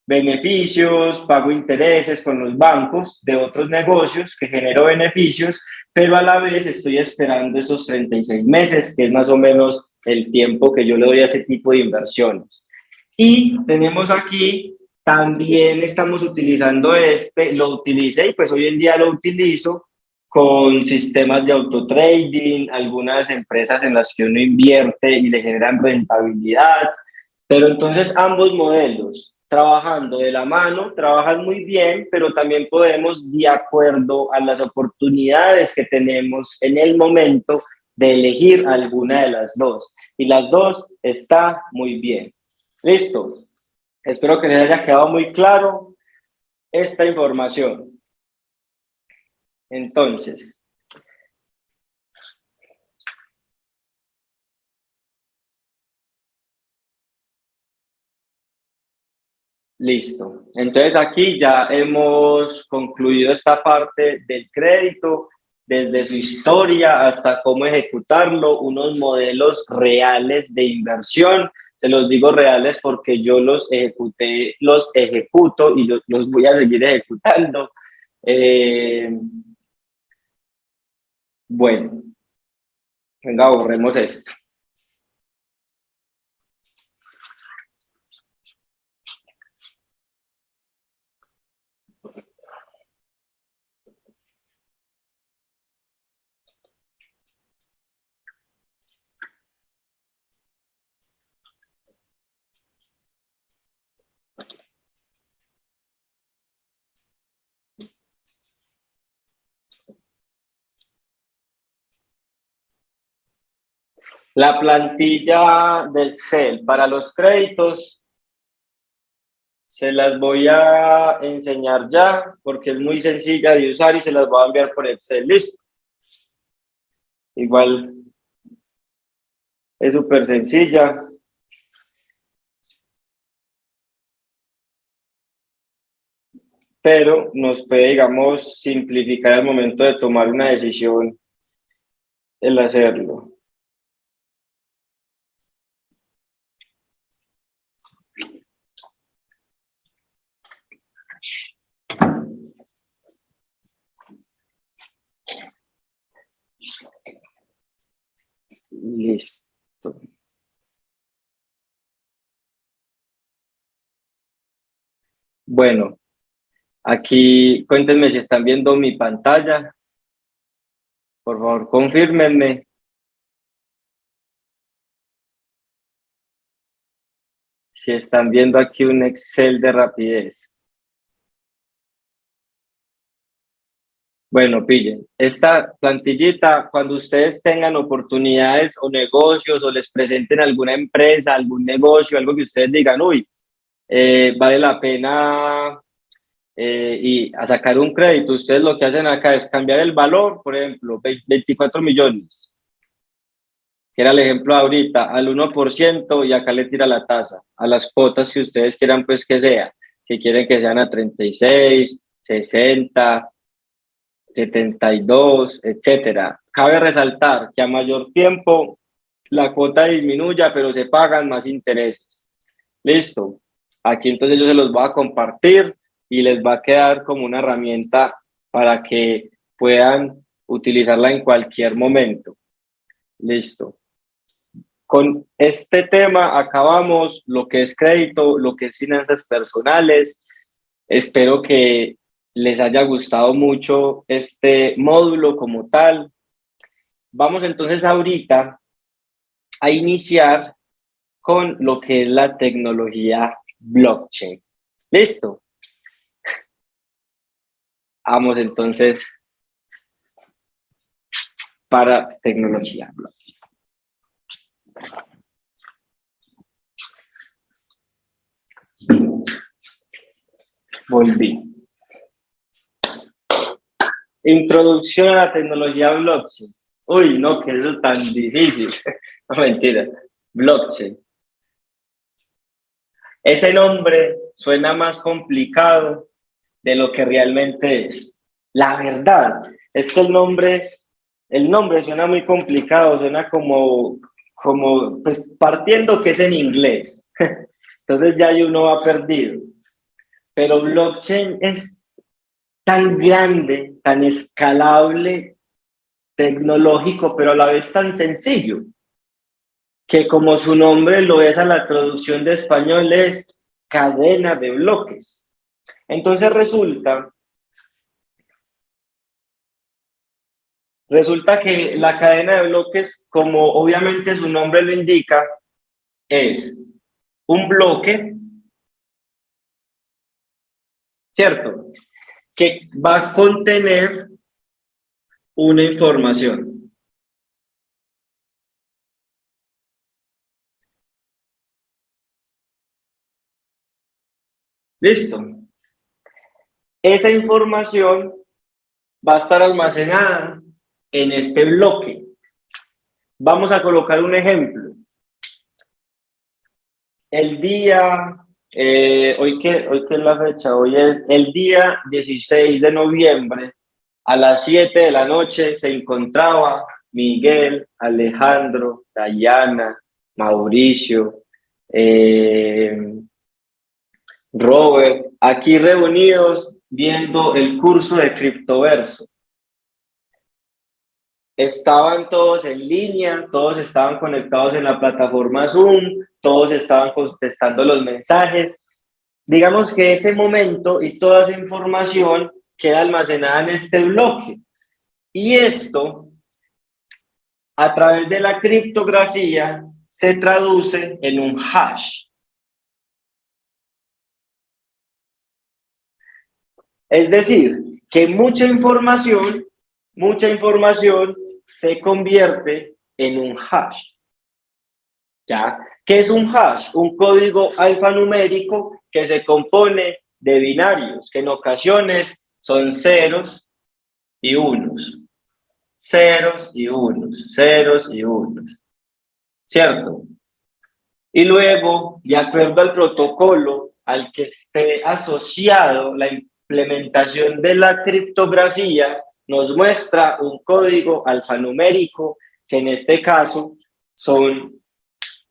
Beneficios, pago intereses con los bancos de otros negocios que genero beneficios, pero a la vez estoy esperando esos 36 meses, que es más o menos el tiempo que yo le doy a ese tipo de inversiones. Y tenemos aquí, también estamos utilizando lo utilicé y pues hoy en día lo utilizo con sistemas de autotrading, algunas empresas en las que uno invierte y le generan rentabilidad, pero entonces ambos modelos trabajando de la mano, trabajan muy bien, pero también podemos, de acuerdo a las oportunidades que tenemos en el momento, de elegir alguna de las dos. Y las dos está muy bien. Listo. Espero que les haya quedado muy claro esta información. Entonces, listo. Entonces aquí ya hemos concluido esta parte del crédito, desde su historia hasta cómo ejecutarlo, unos modelos reales de inversión. Se los digo reales porque yo los ejecuté, los ejecuto y los voy a seguir ejecutando. Bueno, venga, borremos esto. La plantilla de Excel para los créditos se las voy a enseñar ya porque es muy sencilla de usar y se las voy a enviar por Excel. Listo. Igual es súper sencilla. Pero nos puede, digamos, simplificar al momento de tomar una decisión el hacerlo. Listo. Bueno, aquí cuéntenme si están viendo mi pantalla. Por favor, confírmenme. Si están viendo aquí un Excel de rapidez. Bueno, pillen. Esta plantillita, cuando ustedes tengan oportunidades o negocios o les presenten alguna empresa, algún negocio, algo que ustedes digan, uy, vale la pena y a sacar un crédito, ustedes lo que hacen acá es cambiar el valor, por ejemplo, 24 millones, que era el ejemplo ahorita, al 1% y acá le tira la tasa, a las cuotas que ustedes quieran pues que sea, que quieren que sean a 36, 60, 72, etcétera. Cabe resaltar que a mayor tiempo la cuota disminuya, pero se pagan más intereses. Listo. Aquí entonces yo se los voy a compartir y les va a quedar como una herramienta para que puedan utilizarla en cualquier momento. Listo. Con este tema acabamos lo que es crédito, lo que es finanzas personales. Espero que les haya gustado mucho este módulo como tal. Vamos entonces ahorita a iniciar con lo que es la tecnología blockchain. ¿Listo? Vamos entonces para tecnología blockchain. Volví. Introducción a la tecnología blockchain. Uy, no, que eso es tan difícil. No, mentira. Blockchain. Ese nombre suena más complicado de lo que realmente es. La verdad es que el nombre suena muy complicado, suena como pues partiendo que es en inglés. Entonces ya hay uno va perdido. Pero blockchain es tan grande, tan escalable, tecnológico, pero a la vez tan sencillo, que como su nombre lo es a la traducción de español es cadena de bloques. Entonces resulta Resulta que la cadena de bloques, como obviamente su nombre lo indica, es un bloque, ¿cierto? Que va a contener una información. ¿Listo? Esa información va a estar almacenada en este bloque. Vamos a colocar un ejemplo. El día, hoy que es la fecha, hoy es el día 16 de noviembre, a las 7 de la noche se encontraba Miguel, Alejandro, Dayana, Mauricio, Robert, aquí reunidos viendo el curso de Criptoverso. Estaban todos en línea, todos estaban conectados en la plataforma Zoom, todos estaban contestando los mensajes. Digamos que ese momento y toda esa información queda almacenada en este bloque. Y esto, a través de la criptografía, se traduce en un hash. Es decir, que mucha información se convierte en un hash. ¿Ya? ¿Qué es un hash? Un código alfanumérico que se compone de binarios, que en ocasiones son ceros y unos. Ceros y unos, ceros y unos. ¿Cierto? Y luego, de acuerdo al protocolo al que esté asociado la implementación de la criptografía, nos muestra un código alfanumérico, que en este caso son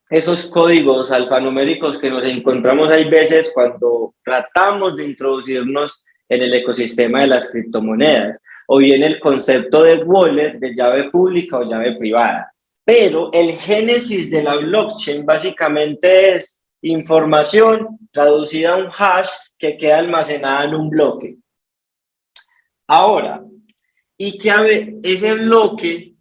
esos códigos alfanuméricos que nos encontramos hay veces cuando tratamos de introducirnos en el ecosistema de las criptomonedas, o bien el concepto de wallet, de llave pública o llave privada. Pero el génesis de la blockchain básicamente es información traducida a un hash que queda almacenada en un bloque. Ahora, y que ese bloque,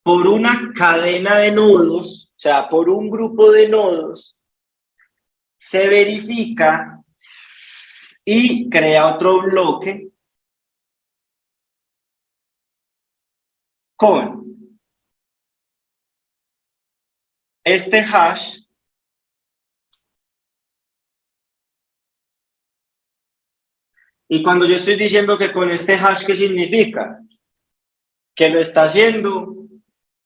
por una cadena de nodos, o sea, por un grupo de nodos, se verifica y crea otro bloque con este hash y cuando yo estoy diciendo que con este hash, ¿qué significa? Que lo está haciendo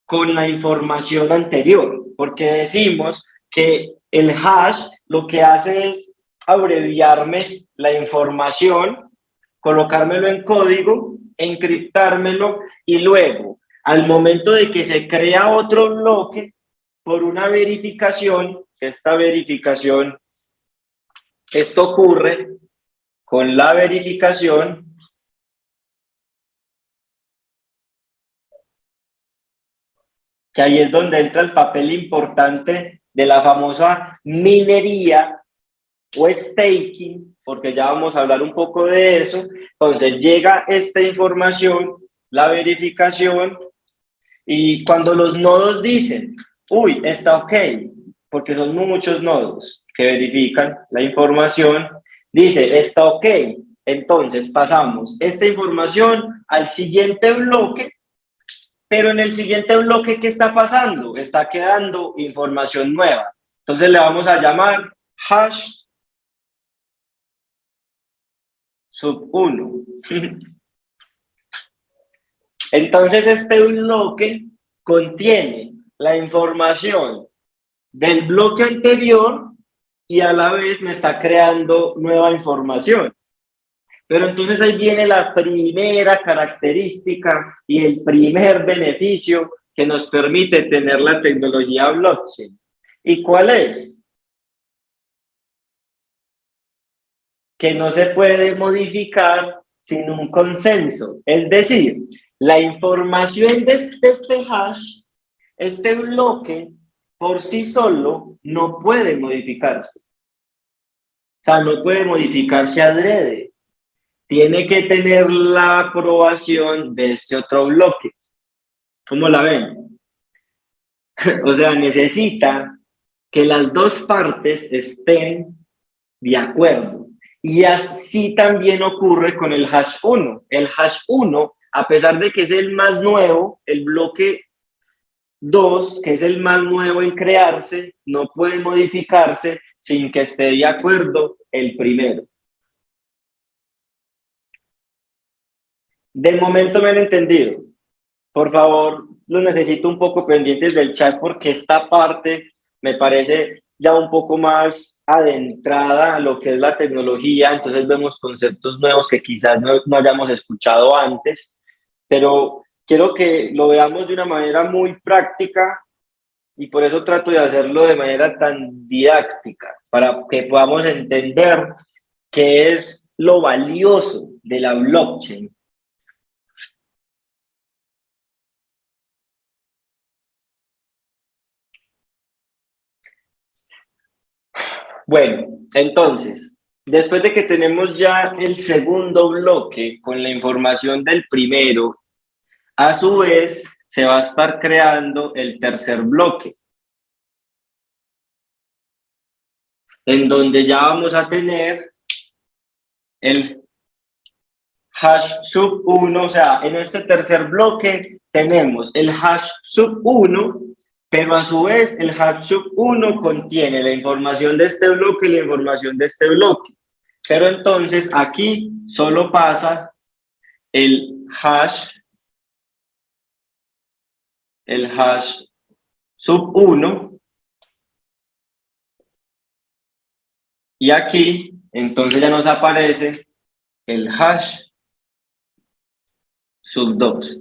con la información anterior, porque decimos que el hash lo que hace es abreviarme la información, colocármelo en código, encriptármelo y luego, al momento de que se crea otro bloque, por una verificación, esta verificación, esto ocurre con la verificación que ahí es donde entra el papel importante de la famosa minería o staking, porque ya vamos a hablar un poco de eso. Entonces llega esta información, la verificación, y cuando los nodos dicen, uy, está ok, porque son muchos nodos que verifican la información, dice, está ok, entonces pasamos esta información al siguiente bloque. Pero en el siguiente bloque, ¿qué está pasando? Está quedando información nueva. Entonces le vamos a llamar hash sub 1. Entonces este bloque contiene la información del bloque anterior y a la vez me está creando nueva información. Pero entonces ahí viene la primera característica y el primer beneficio que nos permite tener la tecnología blockchain. ¿Y cuál es? Que no se puede modificar sin un consenso. Es decir, la información de este hash, este bloque, por sí solo no puede modificarse. O sea, no puede modificarse adrede. tiene que tener la aprobación de este otro bloque. ¿Cómo la ven? O sea, necesita que las dos partes estén de acuerdo. Y así también ocurre con el hash 1. El hash 1, a pesar de que es el más nuevo, el bloque 2, que es el más nuevo en crearse, no puede modificarse sin que esté de acuerdo el primero. De momento me han entendido. Por favor, lo necesito un poco pendientes del chat porque esta parte me parece ya un poco más adentrada a lo que es la tecnología, entonces vemos conceptos nuevos que quizás no hayamos escuchado antes, pero quiero que lo veamos de una manera muy práctica y por eso trato de hacerlo de manera tan didáctica, para que podamos entender qué es lo valioso de la blockchain. Bueno, entonces, después de que tenemos ya el segundo bloque con la información del primero, a su vez se va a estar creando el tercer bloque, en donde ya vamos a tener el hash sub 1, o sea, en este tercer bloque tenemos el hash sub 1, pero a su vez el hash sub 1 contiene la información de este bloque y la información de este bloque. Pero entonces aquí solo pasa el hash sub 1 y aquí entonces ya nos aparece el hash sub 2.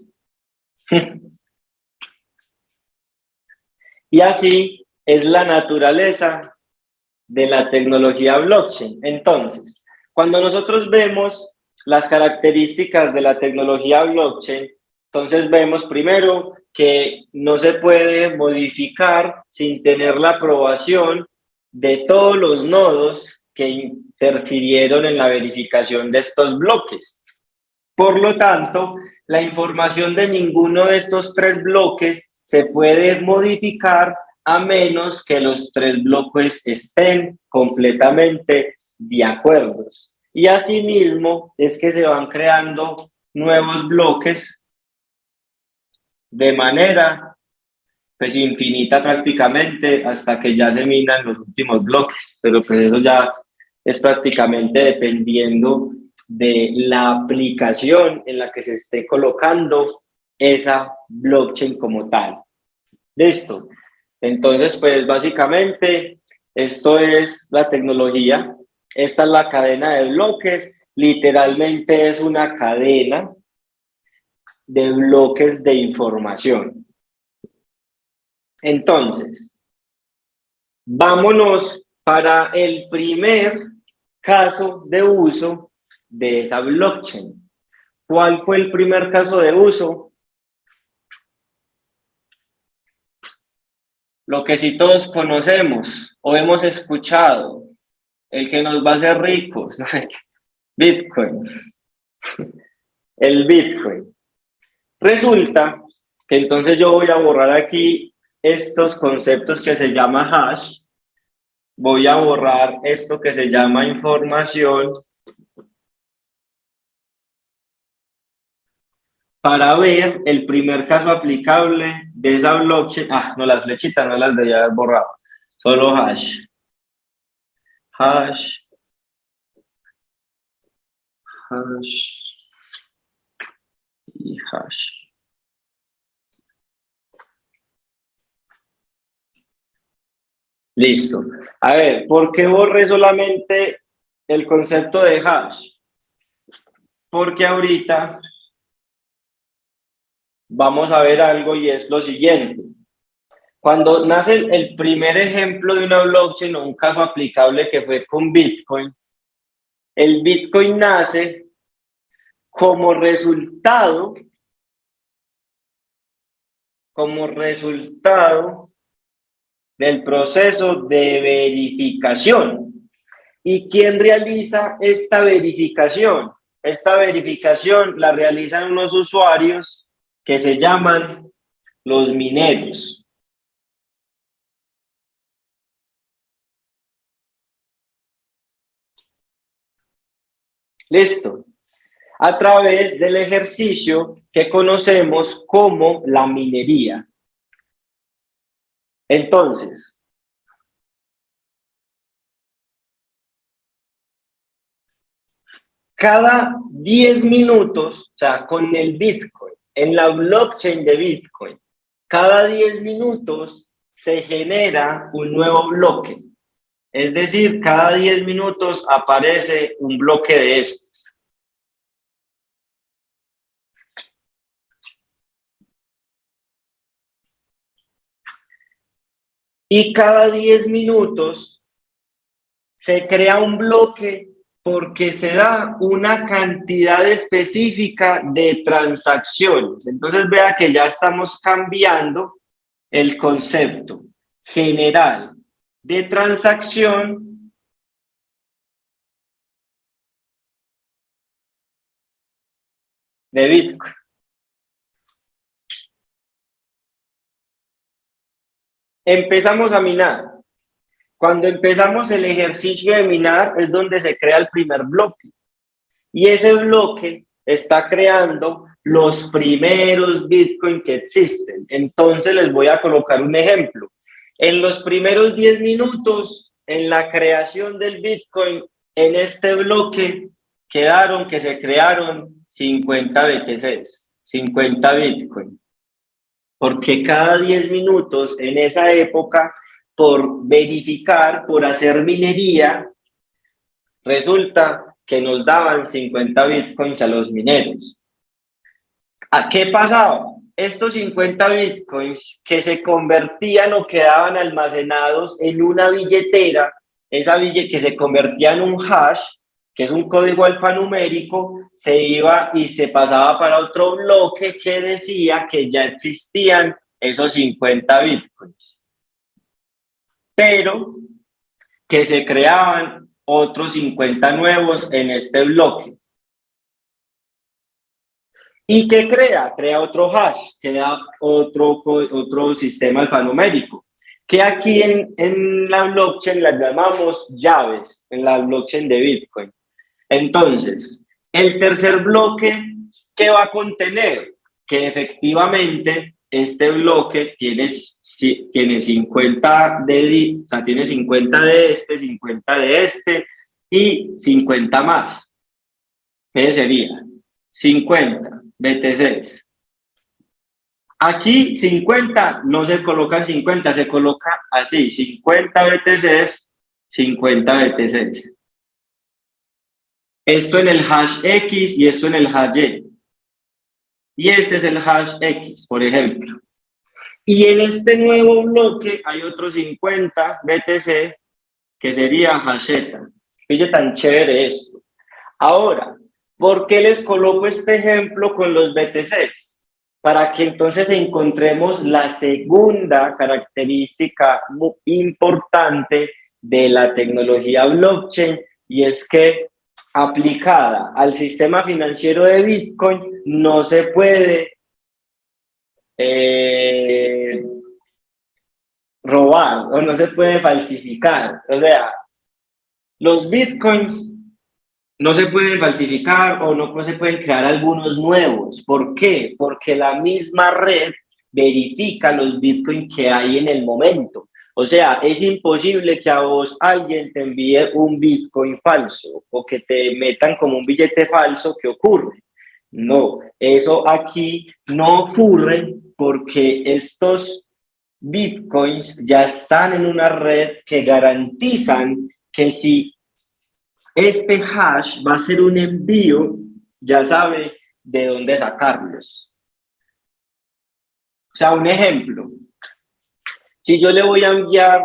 Y así es la naturaleza de la tecnología blockchain. Entonces, cuando nosotros vemos las características de la tecnología blockchain, entonces vemos primero que no se puede modificar sin tener la aprobación de todos los nodos que interfirieron en la verificación de estos bloques. Por lo tanto, la información de ninguno de estos tres bloques se puede modificar a menos que los tres bloques estén completamente de acuerdo. Y asimismo es que se van creando nuevos bloques de manera pues infinita prácticamente hasta que ya se minan los últimos bloques, pero pues eso ya es prácticamente dependiendo de la aplicación en la que se esté colocando esa blockchain como tal. Listo. Entonces, pues básicamente esto es la tecnología. Esta es la cadena de bloques. Literalmente es una cadena de bloques de información. Entonces, vámonos para el primer caso de uso de esa blockchain. ¿Cuál fue el primer caso de uso? Lo que sí todos conocemos o hemos escuchado, el que nos va a hacer ricos, Bitcoin. El Bitcoin. Resulta que entonces yo voy a borrar aquí estos conceptos que se llama hash, voy a borrar esto que se llama información para ver el primer caso aplicable de esa blockchain. Ah, no, las flechitas no las debía haber borrado, solo hash. Hash. Hash. Y hash. Listo. A ver, ¿por qué borré solamente el concepto de hash? Porque ahorita vamos a ver algo y es lo siguiente. Cuando nace el primer ejemplo de una blockchain o un caso aplicable que fue con Bitcoin, el Bitcoin nace como resultado del proceso de verificación. ¿Y quién realiza esta verificación? esta verificación la realizan unos usuarios que se llaman los mineros. Listo. A través del ejercicio que conocemos como la minería. Entonces, cada 10 minutos, o sea, con el Bitcoin, en la blockchain de Bitcoin, cada 10 minutos se genera un nuevo bloque. Es decir, cada 10 minutos aparece un bloque de estos. Y cada 10 minutos se crea un bloque porque se da una cantidad específica de transacciones. Entonces vea que ya estamos cambiando el concepto general de transacción de Bitcoin. Empezamos a minar. Cuando empezamos el ejercicio de minar es donde se crea el primer bloque. Y ese bloque está creando los primeros Bitcoin que existen. Entonces les voy a colocar un ejemplo. En los primeros 10 minutos, en la creación del Bitcoin, en este bloque que se crearon 50 BTCs, 50 Bitcoin. Porque cada 10 minutos en esa época, por verificar, por hacer minería, resulta que nos daban 50 bitcoins a los mineros. ¿A qué pasaba? Estos 50 bitcoins que se convertían o quedaban almacenados en una billetera, esa billetera que se convertía en un hash, que es un código alfanumérico, se iba y se pasaba para otro bloque que decía que ya existían esos 50 bitcoins, pero que se creaban otros 50 nuevos en este bloque. ¿Y qué crea? Crea otro hash, crea otro sistema alfanumérico, que aquí en la blockchain las llamamos llaves, en la blockchain de Bitcoin. Entonces, el tercer bloque, ¿qué va a contener? Que efectivamente este bloque tiene 50 o sea, tiene 50 de este, 50 de este y 50 más. ¿Qué sería? 50 BTCs. Aquí 50 no se coloca 50, se coloca así, 50 BTCs, 50 BTCs. Esto en el hash X y esto en el hash Y. Y este es el hash X, por ejemplo. Y en este nuevo bloque hay otros 50 BTC que sería hash Z. Fíjate tan chévere esto. Ahora, ¿por qué les coloco este ejemplo con los BTCs? Para que entonces encontremos la segunda característica muy importante de la tecnología blockchain, y es que aplicada al sistema financiero de Bitcoin no se puede robar o no se puede falsificar. O sea, los Bitcoins no se pueden falsificar o no se pueden crear algunos nuevos. ¿Por qué? Porque la misma red verifica los Bitcoins que hay en el momento. O sea, es imposible que a vos alguien te envíe un Bitcoin falso o que te metan como un billete falso. ¿Qué ocurre? No, eso aquí no ocurre porque estos Bitcoins ya están en una red que garantizan que si este hash va a ser un envío, ya sabe de dónde sacarlos. O sea, un ejemplo. Si yo le voy a enviar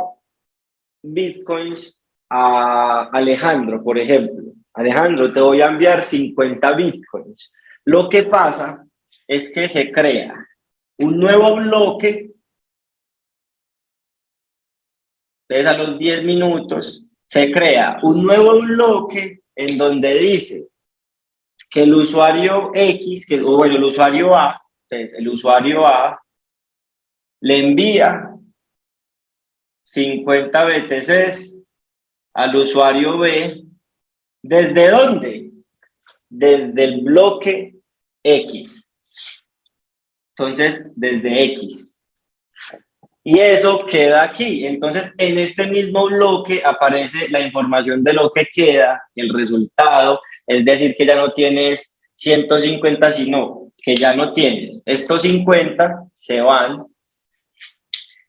bitcoins a Alejandro, por ejemplo. Alejandro, te voy a enviar 50 bitcoins. Lo que pasa es que se crea un nuevo bloque. Entonces, a los 10 minutos se crea un nuevo bloque en donde dice que el usuario X, o bueno, el usuario A, entonces el usuario A le envía 50 BTCs al usuario B. ¿Desde dónde? Desde el bloque X. Entonces, desde X. Y eso queda aquí. Entonces, en este mismo bloque aparece la información de lo que queda, el resultado, es decir, que ya no tienes 150, sino que ya no tienes. Estos 50 se van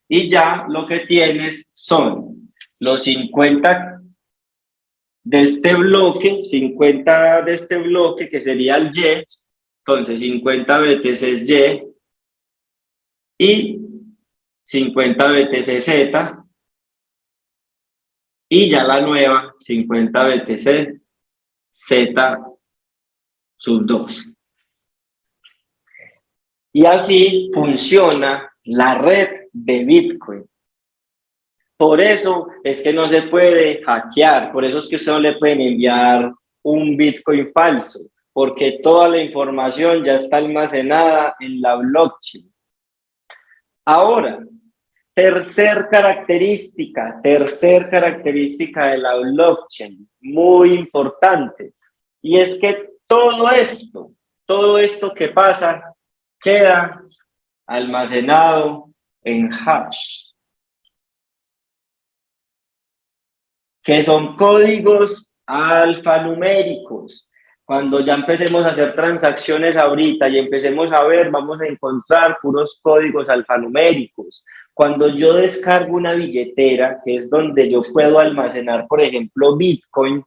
y ya lo que tienes son los 50 de este bloque, 50 de este bloque, que sería el Y, entonces 50 BTC Y 50 BTC-Z, y ya la nueva 50 BTC-Z sub 2. Y así funciona la red de Bitcoin. Por eso es que no se puede hackear, por eso es que usted no le pueden enviar un Bitcoin falso, porque toda la información ya está almacenada en la blockchain. Ahora, tercer característica de la blockchain, muy importante, y es que todo esto que pasa, queda almacenado en hash, que son códigos alfanuméricos. Cuando ya empecemos a hacer transacciones ahorita y empecemos a ver, vamos a encontrar puros códigos alfanuméricos. Cuando yo descargo una billetera, que es donde yo puedo almacenar, por ejemplo, Bitcoin,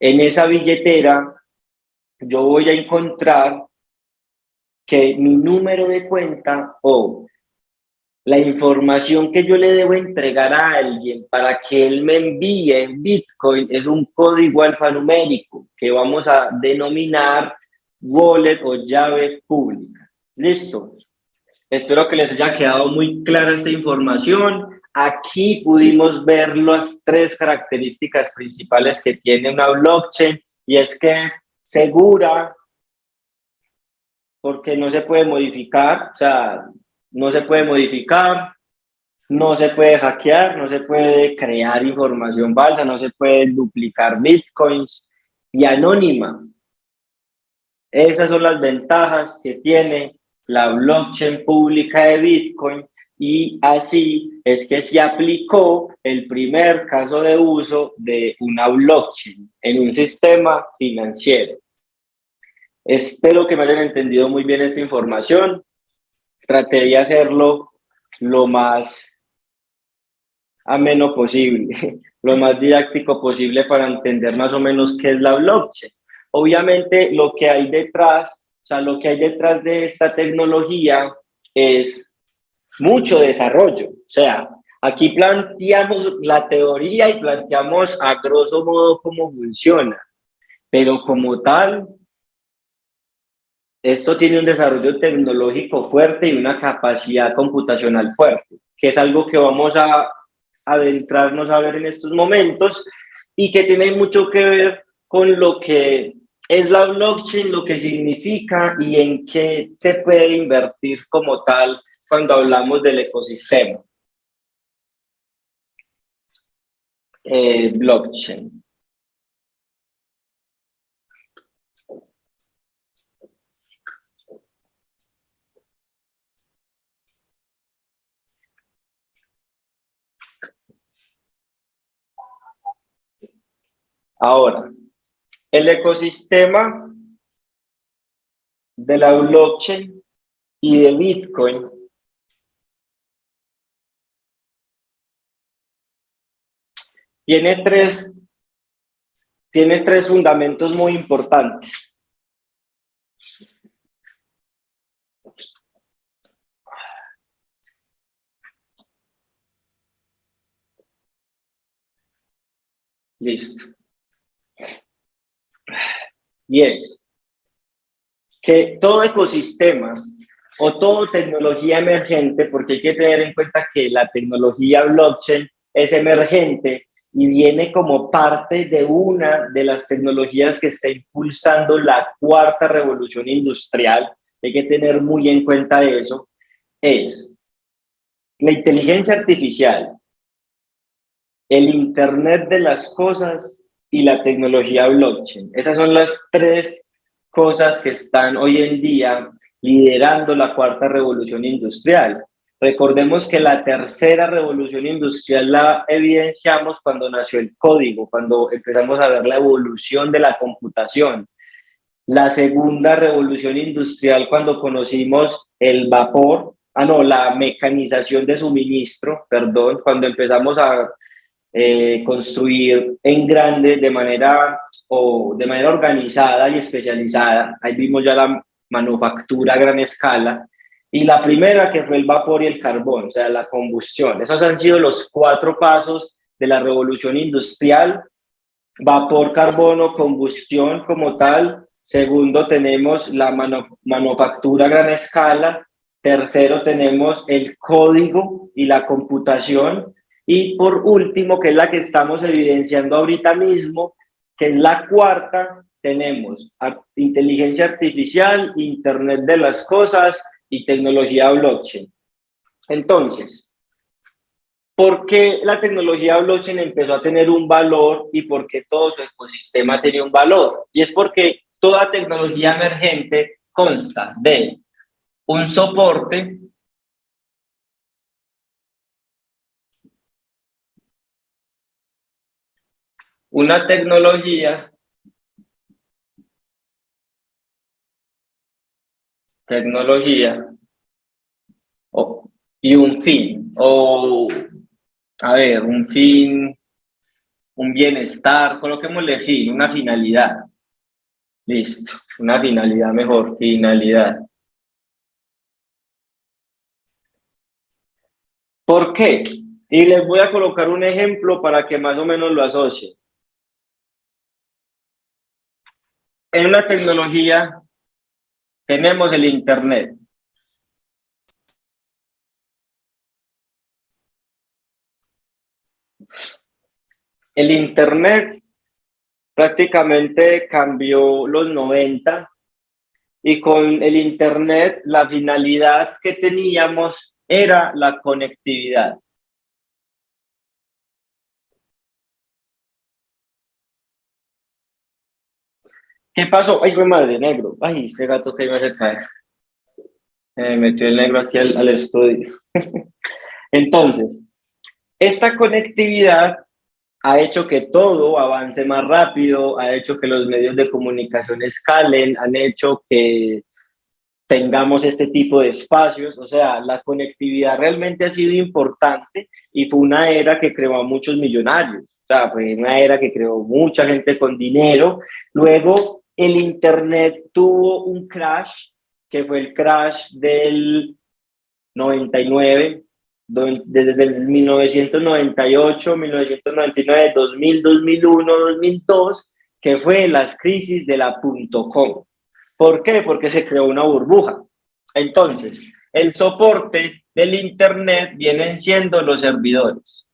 en esa billetera yo voy a encontrar que mi número de cuenta o la información que yo le debo entregar a alguien para que él me envíe Bitcoin es un código alfanumérico que vamos a denominar wallet o llave pública. ¿Listo? Espero que les haya quedado muy clara esta información. Aquí pudimos ver las tres características principales que tiene una blockchain, y es que es segura porque no se puede modificar, o sea, no se puede modificar, no se puede hackear, no se puede crear información falsa, no se puede duplicar bitcoins, y anónima. Esas son las ventajas que tiene la blockchain pública de Bitcoin, y así es que se aplicó el primer caso de uso de una blockchain en un sistema financiero. Espero que me hayan entendido muy bien esta información. Traté de hacerlo lo más ameno posible, lo más didáctico posible para entender más o menos qué es la blockchain. Obviamente lo que hay detrás, o sea, lo que hay detrás de esta tecnología es mucho desarrollo. O sea, aquí planteamos la teoría y planteamos a grosso modo cómo funciona, pero como tal, esto tiene un desarrollo tecnológico fuerte y una capacidad computacional fuerte, que es algo que vamos a adentrarnos a ver en estos momentos, y que tiene mucho que ver con lo que es la blockchain, lo que significa y en qué se puede invertir como tal cuando hablamos del ecosistema. Blockchain. Ahora, el ecosistema de la blockchain y de Bitcoin tiene tres fundamentos muy importantes. Listo. Y es que todo ecosistema o toda tecnología emergente, porque hay que tener en cuenta que la tecnología blockchain es emergente, y viene como parte de una de las tecnologías que está impulsando la cuarta revolución industrial. Hay que tener muy en cuenta eso, es la inteligencia artificial, el Internet de las cosas y la tecnología blockchain. Esas son las tres cosas que están hoy en día liderando la cuarta revolución industrial. Recordemos que la tercera revolución industrial la evidenciamos cuando nació el código, cuando empezamos a ver la evolución de la computación. La segunda revolución industrial cuando conocimos el vapor, la mecanización de suministro, perdón, cuando empezamos a construir en grande de manera organizada y especializada. Ahí vimos ya la manufactura a gran escala. Y la primera que fue el vapor y el carbón, o sea, la combustión. Esos han sido los 4 pasos de la revolución industrial: vapor, carbono, combustión como tal. Segundo, tenemos la manufactura a gran escala. Tercero, tenemos el código y la computación. Y por último, que es la que estamos evidenciando ahorita mismo, que es la cuarta, tenemos inteligencia artificial, Internet de las cosas y tecnología blockchain. Entonces, ¿por qué la tecnología blockchain empezó a tener un valor y por qué todo su ecosistema tenía un valor? Y es porque toda tecnología emergente consta de un soporte, una tecnología y un fin, un fin, un bienestar, coloquémosle fin, una finalidad. Listo, una finalidad mejor, finalidad. ¿Por qué? Y les voy a colocar un ejemplo para que más o menos lo asocien. En una tecnología tenemos el Internet. El Internet prácticamente cambió los 90 y con el Internet la finalidad que teníamos era la conectividad. ¿Qué pasó? Ay, fue madre, negro. Ay, este gato que me hace caer. Metió el negro aquí al estudio. Entonces, esta conectividad ha hecho que todo avance más rápido, ha hecho que los medios de comunicación escalen, han hecho que tengamos este tipo de espacios. O sea, la conectividad realmente ha sido importante y fue una era que creó a muchos millonarios. O sea, fue una era que creó mucha gente con dinero. Luego, el Internet tuvo un crash, que fue el crash del 99, desde el 1998, 1999, 2000, 2001, 2002, que fue las crisis de la .com. ¿Por qué? Porque se creó una burbuja. Entonces, el soporte del Internet vienen siendo los servidores.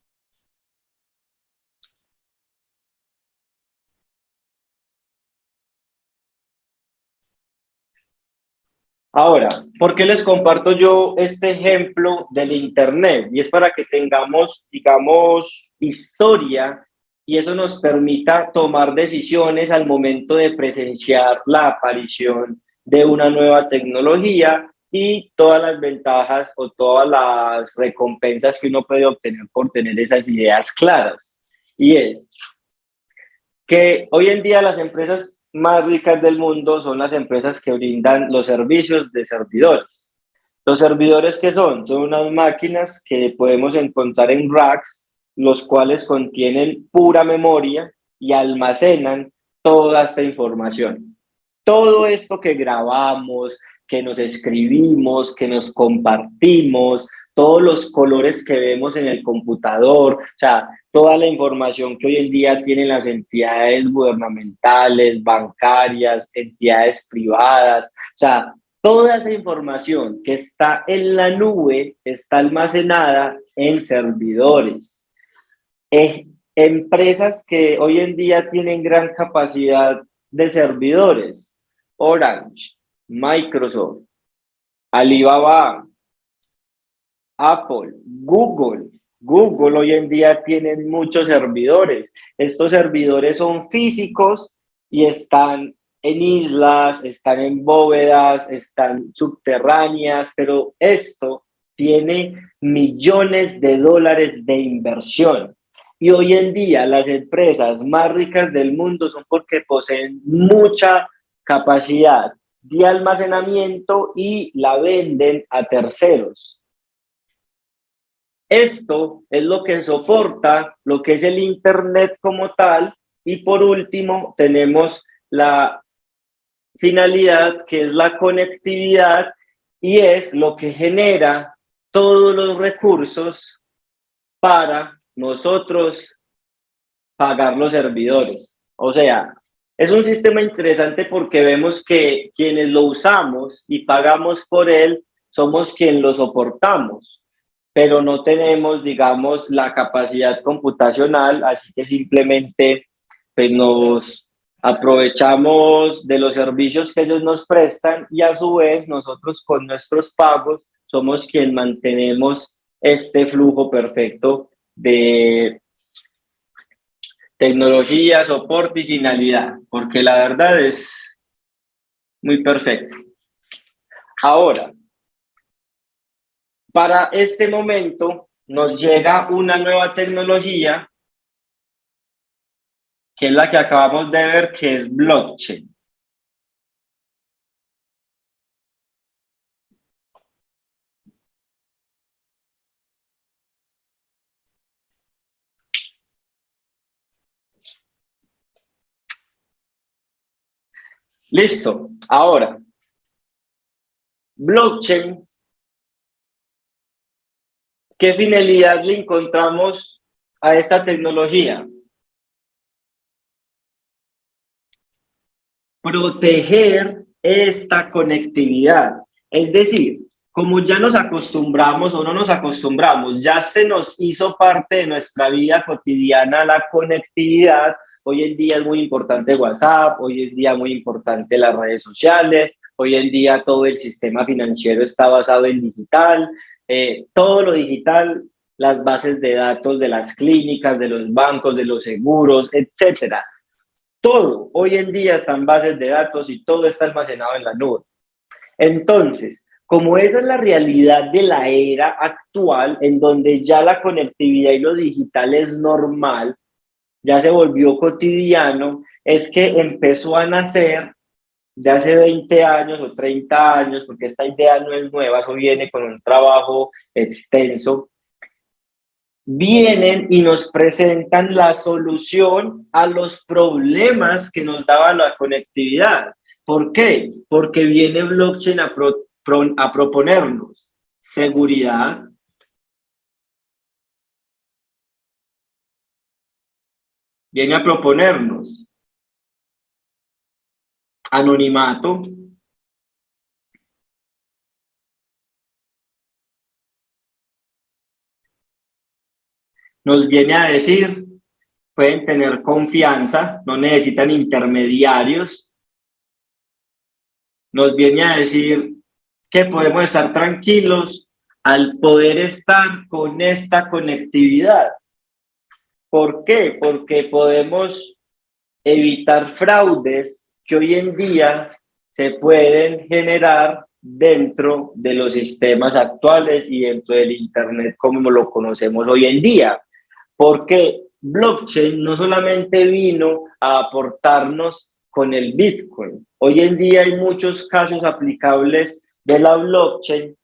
Ahora, ¿por qué les comparto yo este ejemplo del Internet? Y es para que tengamos, digamos, historia y eso nos permita tomar decisiones al momento de presenciar la aparición de una nueva tecnología y todas las ventajas o todas las recompensas que uno puede obtener por tener esas ideas claras. Y es que hoy en día las empresas más ricas del mundo son las empresas que brindan los servicios de servidores. ¿Los servidores qué son? Son unas máquinas que podemos encontrar en racks, los cuales contienen pura memoria y almacenan toda esta información. Todo esto que grabamos, que nos escribimos, que nos compartimos, todos los colores que vemos en el computador, o sea, toda la información que hoy en día tienen las entidades gubernamentales, bancarias, entidades privadas, o sea, toda esa información que está en la nube está almacenada en servidores. Empresas que hoy en día tienen gran capacidad de servidores: Orange, Microsoft, Alibaba, Apple, Google. Google hoy en día tienen muchos servidores. Estos servidores son físicos y están en islas, están en bóvedas, están subterráneas, pero esto tiene millones de dólares de inversión. Y hoy en día las empresas más ricas del mundo son porque poseen mucha capacidad de almacenamiento y la venden a terceros. Esto es lo que soporta lo que es el Internet como tal. Y por último, tenemos la finalidad, que es la conectividad, y es lo que genera todos los recursos para nosotros pagar los servidores. O sea, es un sistema interesante porque vemos que quienes lo usamos y pagamos por él somos quienes lo soportamos, pero no tenemos, digamos, la capacidad computacional, así que simplemente pues, nos aprovechamos de los servicios que ellos nos prestan, y a su vez nosotros con nuestros pagos somos quien mantenemos este flujo perfecto de tecnología, soporte y finalidad, porque la verdad es muy perfecto. Ahora, para este momento nos llega una nueva tecnología, que es la que acabamos de ver, que es blockchain. Listo. Ahora, blockchain, ¿qué finalidad le encontramos a esta tecnología? Proteger esta conectividad. Es decir, como ya nos acostumbramos o no nos acostumbramos, ya se nos hizo parte de nuestra vida cotidiana la conectividad. Hoy en día es muy importante WhatsApp, hoy en día es muy importante las redes sociales, hoy en día todo el sistema financiero está basado en digital, todo lo digital, las bases de datos de las clínicas, de los bancos, de los seguros, etcétera. Todo hoy en día está en bases de datos y todo está almacenado en la nube. Entonces, como esa es la realidad de la era actual, en donde ya la conectividad y lo digital es normal, ya se volvió cotidiano, es que empezó a nacer de hace 20 años o 30 años, porque esta idea no es nueva, eso viene con un trabajo extenso. Vienen y nos presentan la solución a los problemas que nos daba la conectividad. ¿Por qué? Porque viene blockchain a proponernos seguridad, viene a proponernos anonimato, nos viene a decir, pueden tener confianza, no necesitan intermediarios, nos viene a decir que podemos estar tranquilos al poder estar con esta conectividad. ¿Por qué? Porque podemos evitar fraudes que hoy en día se pueden generar dentro de los sistemas actuales y dentro del Internet como lo conocemos hoy en día. Porque blockchain no solamente vino a aportarnos con el Bitcoin. Hoy en día hay muchos casos aplicables de la blockchain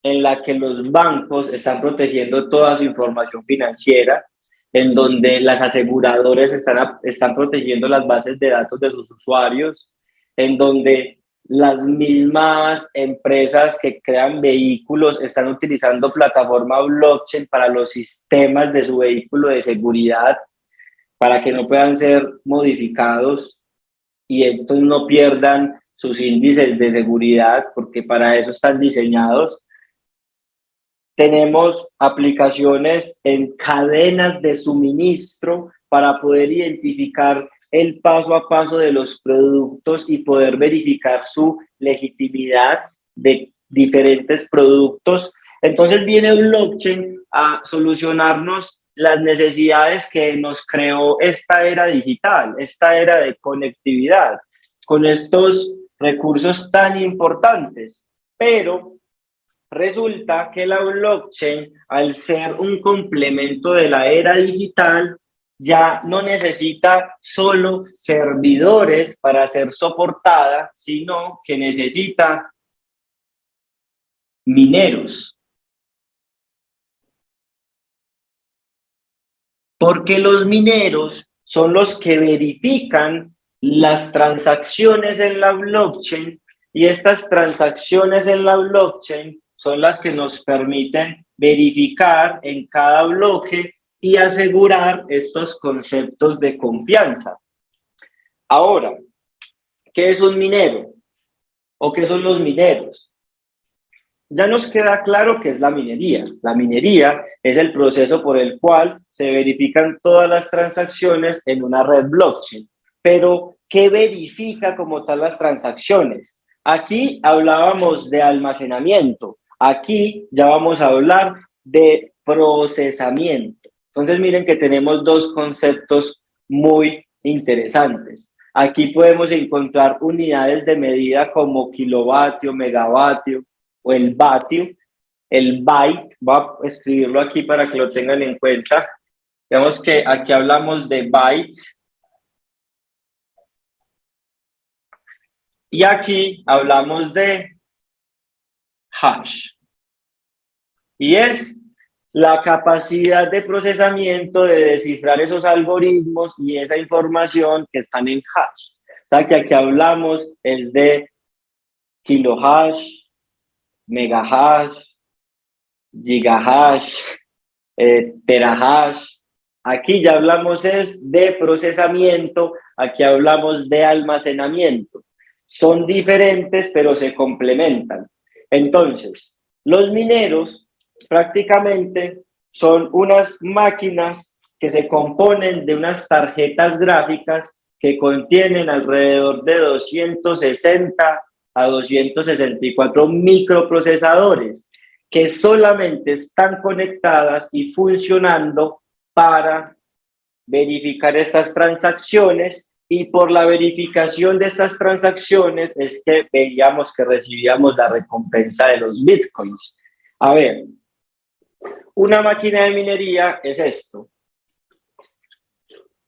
en la que los bancos están protegiendo toda su información financiera, en donde las aseguradoras están protegiendo las bases de datos de sus usuarios, en donde las mismas empresas que crean vehículos están utilizando plataforma blockchain para los sistemas de su vehículo de seguridad, para que no puedan ser modificados y estos no pierdan sus índices de seguridad, porque para eso están diseñados. tenemos aplicaciones en cadenas de suministro para poder identificar el paso a paso de los productos y poder verificar su legitimidad de diferentes productos. Entonces viene blockchain a solucionarnos las necesidades que nos creó esta era digital, esta era de conectividad, con estos recursos tan importantes. Pero resulta que la blockchain, al ser un complemento de la era digital, ya no necesita solo servidores para ser soportada, sino que necesita mineros. Porque los mineros son los que verifican las transacciones en la blockchain y estas transacciones en la blockchain son las que nos permiten verificar en cada bloque y asegurar estos conceptos de confianza. Ahora, ¿qué es un minero? ¿O qué son los mineros? Ya nos queda claro qué es la minería. La minería es el proceso por el cual se verifican todas las transacciones en una red blockchain. Pero, ¿qué verifica como tal las transacciones? Aquí hablábamos de almacenamiento. Aquí ya vamos a hablar de procesamiento. Entonces, miren que tenemos dos conceptos muy interesantes. Aquí podemos encontrar unidades de medida como kilovatio, megavatio, o el vatio, el byte, voy a escribirlo aquí para que lo tengan en cuenta. Digamos que aquí hablamos de bytes y aquí hablamos de hash. Y es la capacidad de procesamiento de descifrar esos algoritmos y esa información que están en hash. O sea que aquí hablamos es de kilohash, megahash, gigahash, terahash. Aquí ya hablamos es de procesamiento, aquí hablamos de almacenamiento. Son diferentes, pero se complementan. Entonces, los mineros prácticamente son unas máquinas que se componen de unas tarjetas gráficas que contienen alrededor de 260 a 264 microprocesadores que solamente están conectadas y funcionando para verificar estas transacciones, y por la verificación de estas transacciones es que veíamos que recibíamos la recompensa de los bitcoins. A ver, una máquina de minería es esto.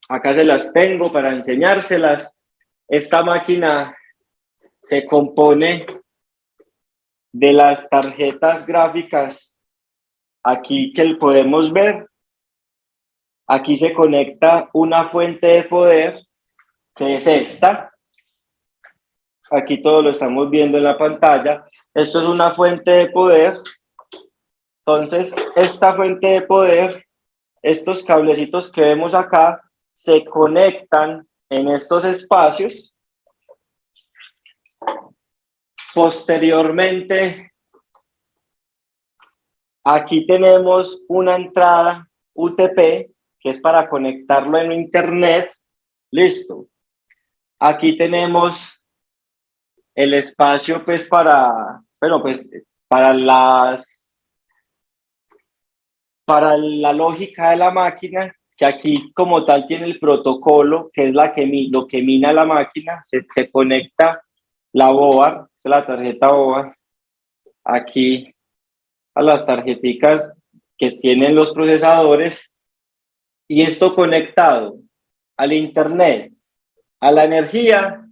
Acá se las tengo para enseñárselas. Esta máquina se compone de las tarjetas gráficas aquí que podemos ver. Aquí se conecta una fuente de poder, que es esta. Aquí todo lo estamos viendo en la pantalla. Esto es una fuente de poder. Entonces, esta fuente de poder, estos cablecitos que vemos acá, se conectan en estos espacios. Posteriormente, aquí tenemos una entrada UTP, que es para conectarlo en internet. Listo. Aquí tenemos el espacio pues para la lógica de la máquina, que aquí como tal tiene el protocolo, que es lo que mina la máquina. Se conecta la board, es la tarjeta board, aquí a las tarjeticas que tienen los procesadores, y esto conectado al internet, a la energía,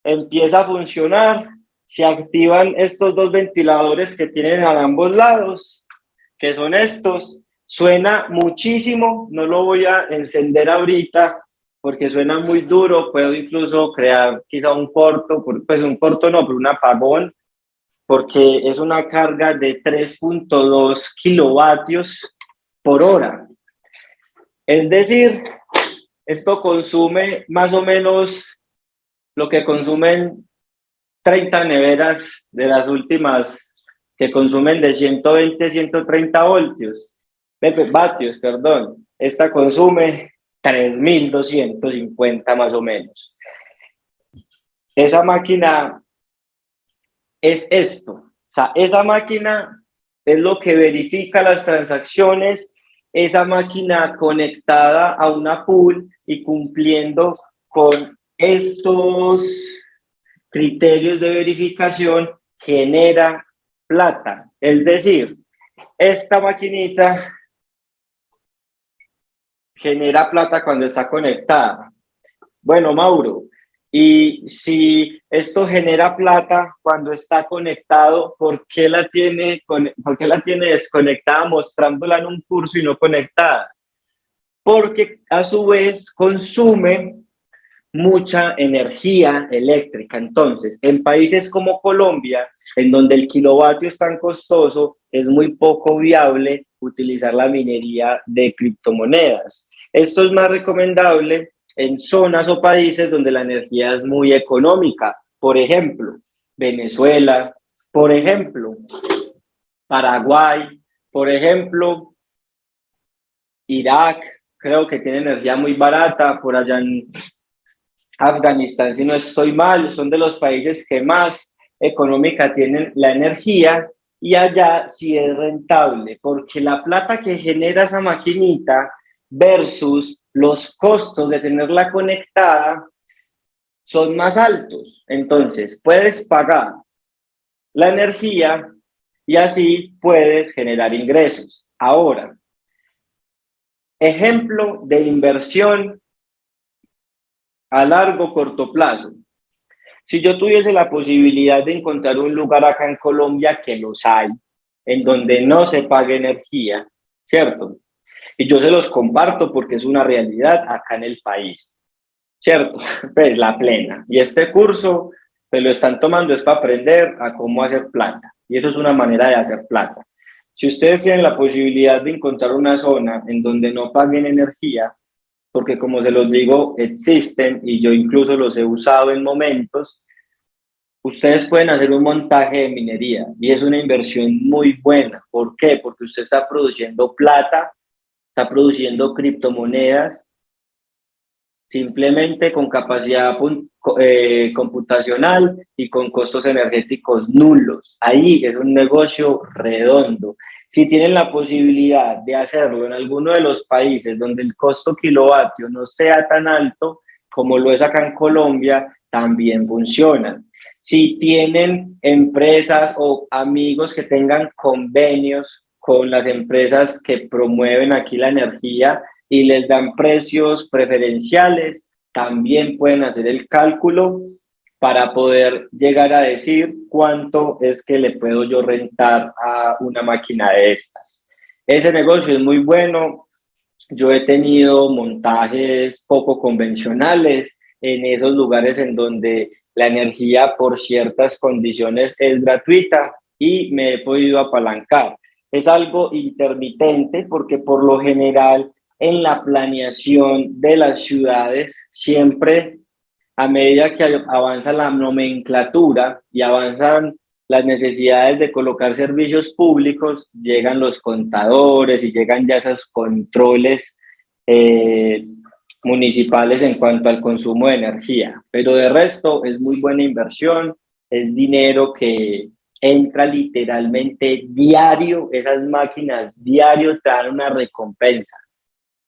empieza a funcionar. Se activan estos dos ventiladores que tienen a ambos lados, que son estos. Suena muchísimo, no lo voy a encender ahorita porque suena muy duro. Puedo incluso crear quizá un corto, pues un corto no, pero un apagón, porque es una carga de 3.2 kilovatios por hora. Es decir, esto consume más o menos lo que consumen 30 neveras de las últimas que consumen de 120 a 130 vatios, perdón. Esta consume 3.250 más o menos. Esa máquina es esto. O sea, esa máquina es lo que verifica las transacciones, esa máquina conectada a una pool y cumpliendo con estos criterios de verificación genera plata. Es decir, esta maquinita genera plata cuando está conectada. Bueno, Mauro, y si esto genera plata cuando está conectado, ¿por qué la tiene desconectada mostrándola en un curso y no conectada? Porque a su vez consume mucha energía eléctrica. Entonces, en países como Colombia, en donde el kilovatio es tan costoso, es muy poco viable utilizar la minería de criptomonedas. Esto es más recomendable en zonas o países donde la energía es muy económica. Por ejemplo, Venezuela, por ejemplo, Paraguay, por ejemplo, Irak, creo que tiene energía muy barata, por allá en Afganistán, si no estoy mal, son de los países que más económica tienen la energía y allá sí es rentable, porque la plata que genera esa maquinita versus los costos de tenerla conectada son más altos. Entonces, puedes pagar la energía y así puedes generar ingresos. Ahora, ejemplo de inversión a largo corto plazo. Si yo tuviese la posibilidad de encontrar un lugar acá en Colombia, que los hay, en donde no se pague energía, ¿cierto? Y yo se los comparto porque es una realidad acá en el país, ¿cierto? Pues la plena. Y este curso se lo están tomando es para aprender a cómo hacer plata. Y eso es una manera de hacer plata. Si ustedes tienen la posibilidad de encontrar una zona en donde no paguen energía, porque como se los digo, existen y yo incluso los he usado en momentos, ustedes pueden hacer un montaje de minería y es una inversión muy buena. ¿Por qué? Porque usted está produciendo plata, está produciendo criptomonedas, simplemente con capacidad computacional y con costos energéticos nulos. Ahí es un negocio redondo. Si tienen la posibilidad de hacerlo en alguno de los países donde el costo kilovatio no sea tan alto como lo es acá en Colombia, también funcionan. Si tienen empresas o amigos que tengan convenios con las empresas que promueven aquí la energía, y les dan precios preferenciales, también pueden hacer el cálculo para poder llegar a decir cuánto es que le puedo yo rentar a una máquina de estas. Ese negocio es muy bueno. Yo he tenido montajes poco convencionales en esos lugares en donde la energía por ciertas condiciones es gratuita y me he podido apalancar. Es algo intermitente porque por lo general en la planeación de las ciudades, siempre a medida que avanza la nomenclatura y avanzan las necesidades de colocar servicios públicos, llegan los contadores y llegan ya esos controles municipales en cuanto al consumo de energía. Pero de resto es muy buena inversión, es dinero que entra literalmente diario, esas máquinas diario te dan una recompensa.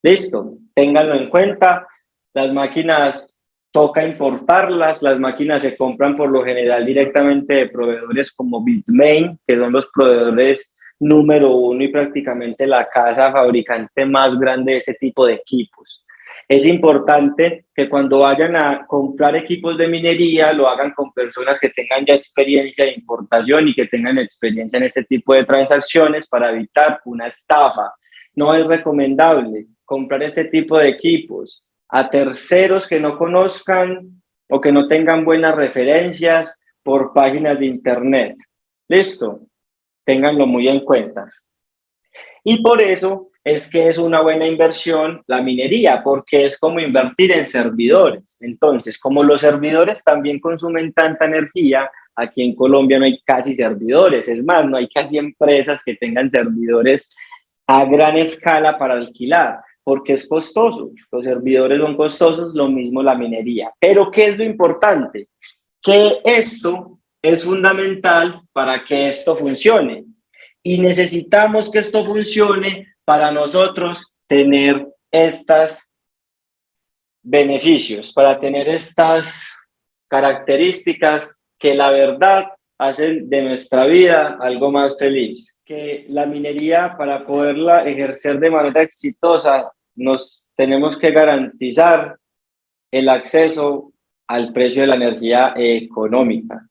Listo, ténganlo en cuenta. Las máquinas toca importarlas, las máquinas se compran por lo general directamente de proveedores como Bitmain, que son los proveedores número uno y prácticamente la casa fabricante más grande de ese tipo de equipos. Es importante que cuando vayan a comprar equipos de minería lo hagan con personas que tengan ya experiencia de importación y que tengan experiencia en este tipo de transacciones para evitar una estafa. No es recomendable comprar este tipo de equipos a terceros que no conozcan o que no tengan buenas referencias por páginas de internet. Listo, ténganlo muy en cuenta. Y por eso es que es una buena inversión la minería, porque es como invertir en servidores. Entonces, como los servidores también consumen tanta energía, Aquí en Colombia no hay casi servidores, es más, no hay casi empresas que tengan servidores a gran escala para alquilar, porque es costoso. Los servidores son costosos, lo mismo la minería. Pero ¿qué es lo importante? Que esto es fundamental para que esto funcione. Y necesitamos que esto funcione para nosotros tener estos beneficios, para tener estas características que la verdad hacen de nuestra vida algo más feliz. Que la minería, para poderla ejercer de manera exitosa, nos tenemos que garantizar el acceso al precio de la energía económica.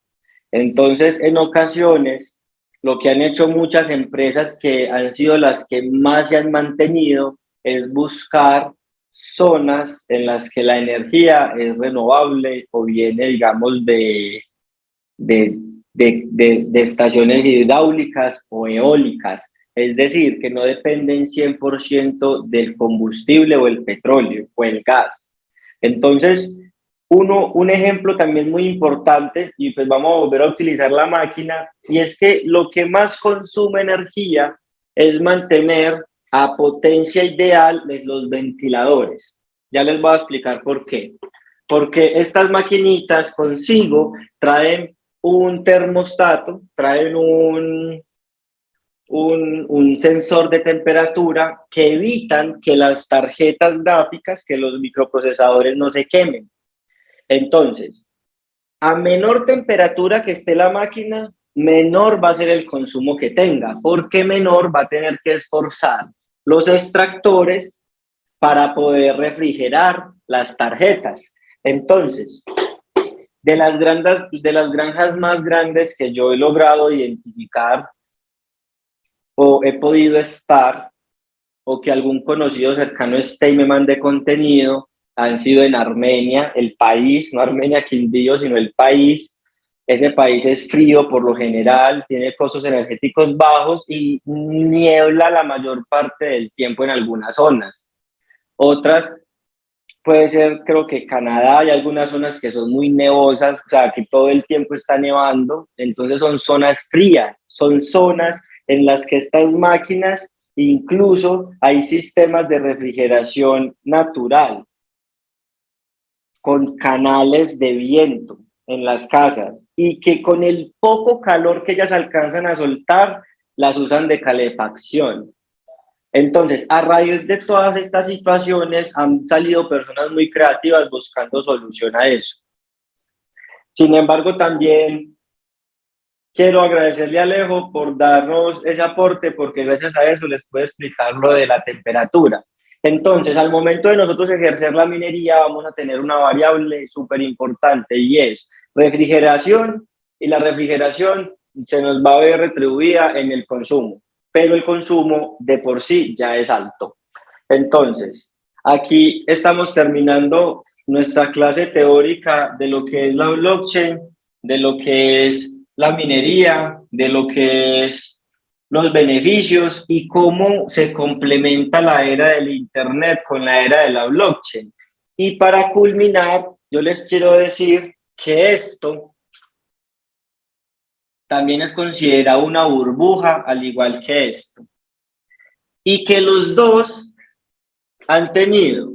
Entonces, en ocasiones, lo que han hecho muchas empresas que han sido las que más se han mantenido es buscar zonas en las que la energía es renovable o viene, digamos, de, de estaciones hidráulicas o eólicas. Es decir, que no dependen 100% del combustible o el petróleo o el gas. Entonces, un ejemplo también muy importante, y pues vamos a volver a utilizar la máquina, y es que lo que más consume energía es mantener a potencia ideal los ventiladores. Ya les voy a explicar por qué. Porque estas maquinitas consigo traen un termostato, traen un sensor de temperatura que evitan que las tarjetas gráficas, que los microprocesadores no se quemen. Entonces, a menor temperatura que esté la máquina, menor va a ser el consumo que tenga, porque menor va a tener que esforzar los extractores para poder refrigerar las tarjetas. Entonces, de las granjas más grandes que yo he logrado identificar o he podido estar, o que algún conocido cercano esté y me mande contenido, han sido en Armenia, el país, no Armenia Quindío, sino el país. Ese país es frío por lo general, tiene costos energéticos bajos y niebla la mayor parte del tiempo en algunas zonas. Otras puede ser, creo que Canadá, hay algunas zonas que son muy nevosas, o sea, que todo el tiempo está nevando, entonces son zonas frías, son zonas en las que estas máquinas, incluso hay sistemas de refrigeración natural, con canales de viento en las casas, y que con el poco calor que ellas alcanzan a soltar, las usan de calefacción. Entonces, a raíz de todas estas situaciones, han salido personas muy creativas buscando solución a eso. Sin embargo, también quiero agradecerle a Alejo por darnos ese aporte, porque gracias a eso les puedo explicar lo de la temperatura. Entonces, al momento de nosotros ejercer la minería, vamos a tener una variable súper importante y es refrigeración, y la refrigeración se nos va a ver retribuida en el consumo, pero el consumo de por sí ya es alto. Entonces, aquí estamos terminando nuestra clase teórica de lo que es la blockchain, de lo que es la minería, de lo que es los beneficios y cómo se complementa la era del Internet con la era de la blockchain. Y para culminar, yo les quiero decir que esto también es considerado una burbuja, al igual que esto, y que los dos han tenido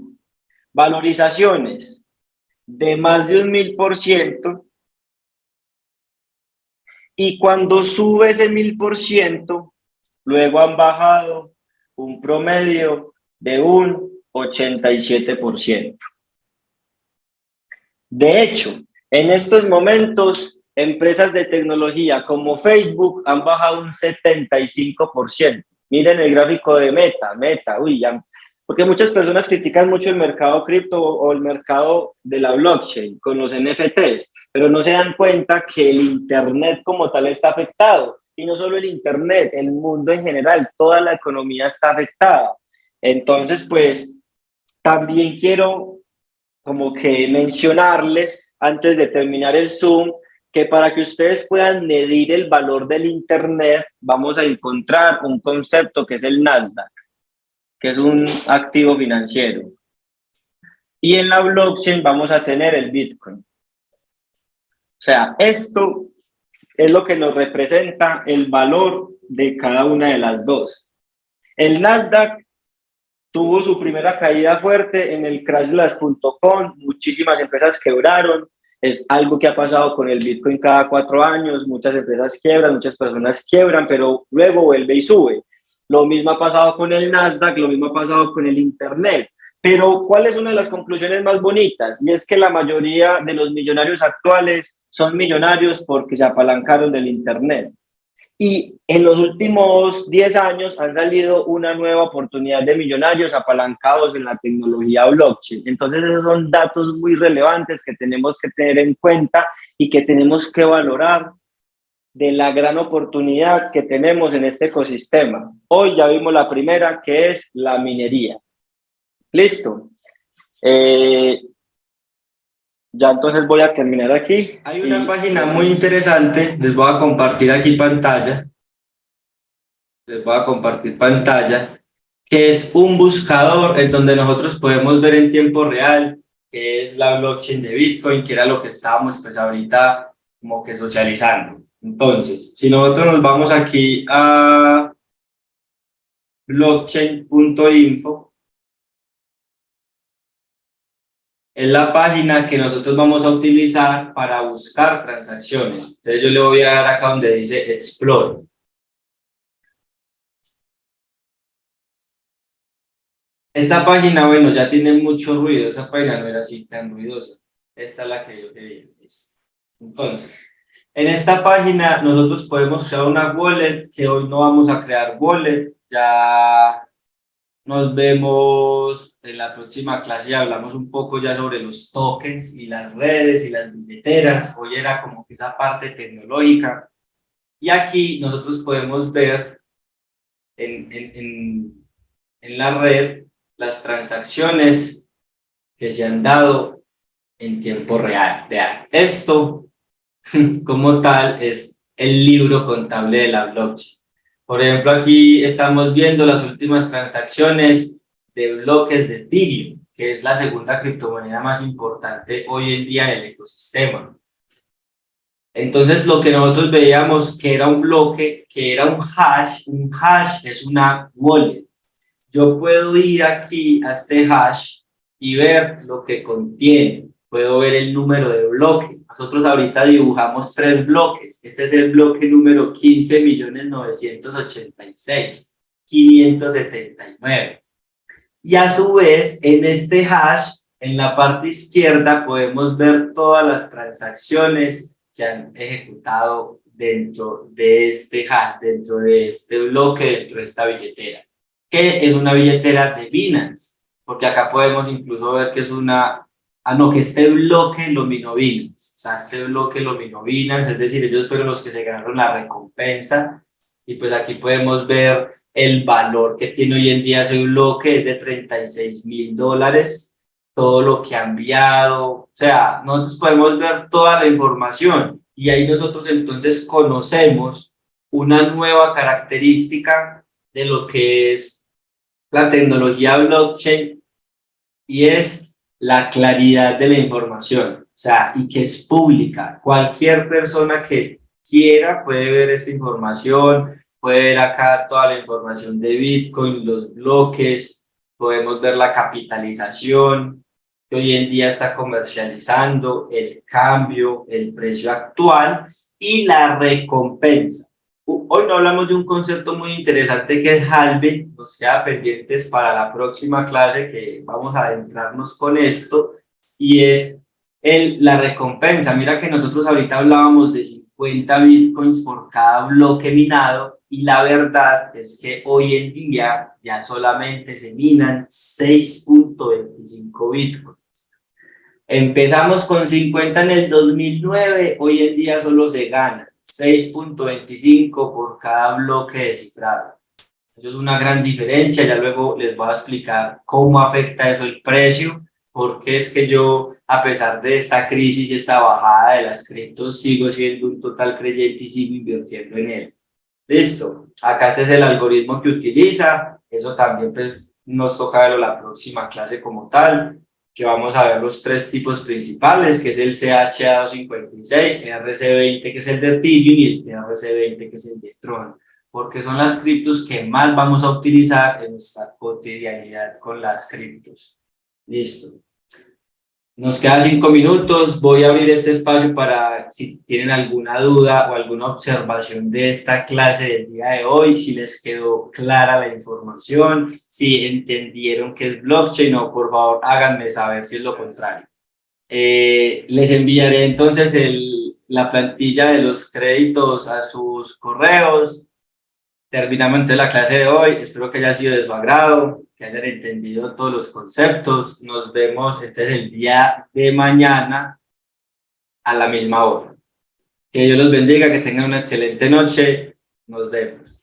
valorizaciones de más de 1000%, y cuando sube ese 1000%, luego han bajado un promedio de un 87%. De hecho, en estos momentos, empresas de tecnología como Facebook han bajado un 75%. Miren el gráfico de Meta, uy, ya, porque muchas personas critican mucho el mercado cripto o el mercado de la blockchain con los NFTs, pero no se dan cuenta que el Internet como tal está afectado. Y no solo el Internet, el mundo en general, toda la economía está afectada. Entonces, pues, también quiero como que mencionarles antes de terminar el Zoom que para que ustedes puedan medir el valor del Internet, vamos a encontrar un concepto que es el Nasdaq, que es un activo financiero. Y en la blockchain vamos a tener el Bitcoin. O sea, esto es lo que nos representa el valor de cada una de las dos. El Nasdaq tuvo su primera caída fuerte en el crash de las .com, muchísimas empresas quebraron, es algo que ha pasado con el Bitcoin cada 4 años, muchas empresas quiebran, muchas personas quiebran, pero luego vuelve y sube. Lo mismo ha pasado con el Nasdaq, lo mismo ha pasado con el Internet. Pero, ¿cuál es una de las conclusiones más bonitas? Y es que la mayoría de los millonarios actuales son millonarios porque se apalancaron del Internet. Y en los últimos 10 años han salido una nueva oportunidad de millonarios apalancados en la tecnología blockchain. Entonces, esos son datos muy relevantes que tenemos que tener en cuenta y que tenemos que valorar de la gran oportunidad que tenemos en este ecosistema. Hoy ya vimos la primera, que es la minería. Listo. Ya entonces voy a terminar aquí. Hay una página muy interesante, les voy a compartir aquí pantalla. Les voy a compartir pantalla, que es un buscador en donde nosotros podemos ver en tiempo real qué es la blockchain de Bitcoin, que era lo que estábamos pues ahorita como que socializando. Entonces, si nosotros nos vamos aquí a blockchain.info, es la página que nosotros vamos a utilizar para buscar transacciones. Entonces yo le voy a dar acá donde dice Explore. Esta página, bueno, ya tiene mucho ruido. Esa página no era así tan ruidosa. Esta es la que yo quería. Entonces, en esta página nosotros podemos crear una wallet, que hoy no vamos a crear wallet. Ya nos vemos en la próxima clase y hablamos un poco ya sobre los tokens y las redes y las billeteras. Hoy era como que esa parte tecnológica. Y aquí nosotros podemos ver en la red las transacciones que se han dado en tiempo real. Vean, esto como tal es el libro contable de la blockchain. Por ejemplo, aquí estamos viendo las últimas transacciones de bloques de Ethereum, que es la segunda criptomoneda más importante hoy en día en el ecosistema. Entonces, lo que nosotros veíamos que era un bloque, que era un hash es una wallet. Yo puedo ir aquí a este hash y ver lo que contiene. Puedo ver el número de bloque. Nosotros ahorita dibujamos 3 bloques. Este es el bloque número 15.986.579. Y a su vez, en este hash, en la parte izquierda, podemos ver todas las transacciones que han ejecutado dentro de este hash, dentro de este bloque, dentro de esta billetera, que es una billetera de Binance, porque acá podemos incluso ver que es una, que este bloque lo minó Binance, o sea, este bloque lo minó Binance, es decir, ellos fueron los que se ganaron la recompensa, y pues aquí podemos ver el valor que tiene hoy en día ese bloque, es de $36,000, todo lo que ha enviado, o sea, nosotros podemos ver toda la información, y ahí nosotros entonces conocemos una nueva característica de lo que es la tecnología blockchain, y es la claridad de la información, o sea, y que es pública. Cualquier persona que quiera puede ver esta información, puede ver acá toda la información de Bitcoin, los bloques, podemos ver la capitalización que hoy en día está comercializando, el cambio, el precio actual y la recompensa. Hoy no hablamos de un concepto muy interesante que es halving, nos queda pendientes para la próxima clase que vamos a adentrarnos con esto, y es la recompensa. Mira que nosotros ahorita hablábamos de 50 bitcoins por cada bloque minado, y la verdad es que hoy en día ya solamente se minan 6.25 bitcoins. Empezamos con 50 en el 2009, hoy en día solo se gana 6.25 por cada bloque descifrado. Eso es una gran diferencia, ya luego les voy a explicar cómo afecta eso el precio, porque es que yo, a pesar de esta crisis y esta bajada de las criptos, sigo siendo un total creyente y sigo invirtiendo en él. Listo, acá ese es el algoritmo que utiliza, eso también pues nos toca verlo la próxima clase como tal. que vamos a ver los tres tipos principales, que es el CHA256, el RC20, que es el de Ethereum, y el RC20, que es el de Tron, porque son las criptos que más vamos a utilizar en nuestra cotidianidad con las criptos. Listo. Nos quedan 5 minutos, voy a abrir este espacio para si tienen alguna duda o alguna observación de esta clase del día de hoy, si les quedó clara la información, si entendieron qué es blockchain o por favor háganme saber si es lo contrario. Les enviaré entonces la plantilla de los créditos a sus correos. Terminamos entonces la clase de hoy, espero que haya sido de su agrado, que hayan entendido todos los conceptos. Nos vemos entonces el día de mañana a la misma hora. Que Dios los bendiga, que tengan una excelente noche, nos vemos.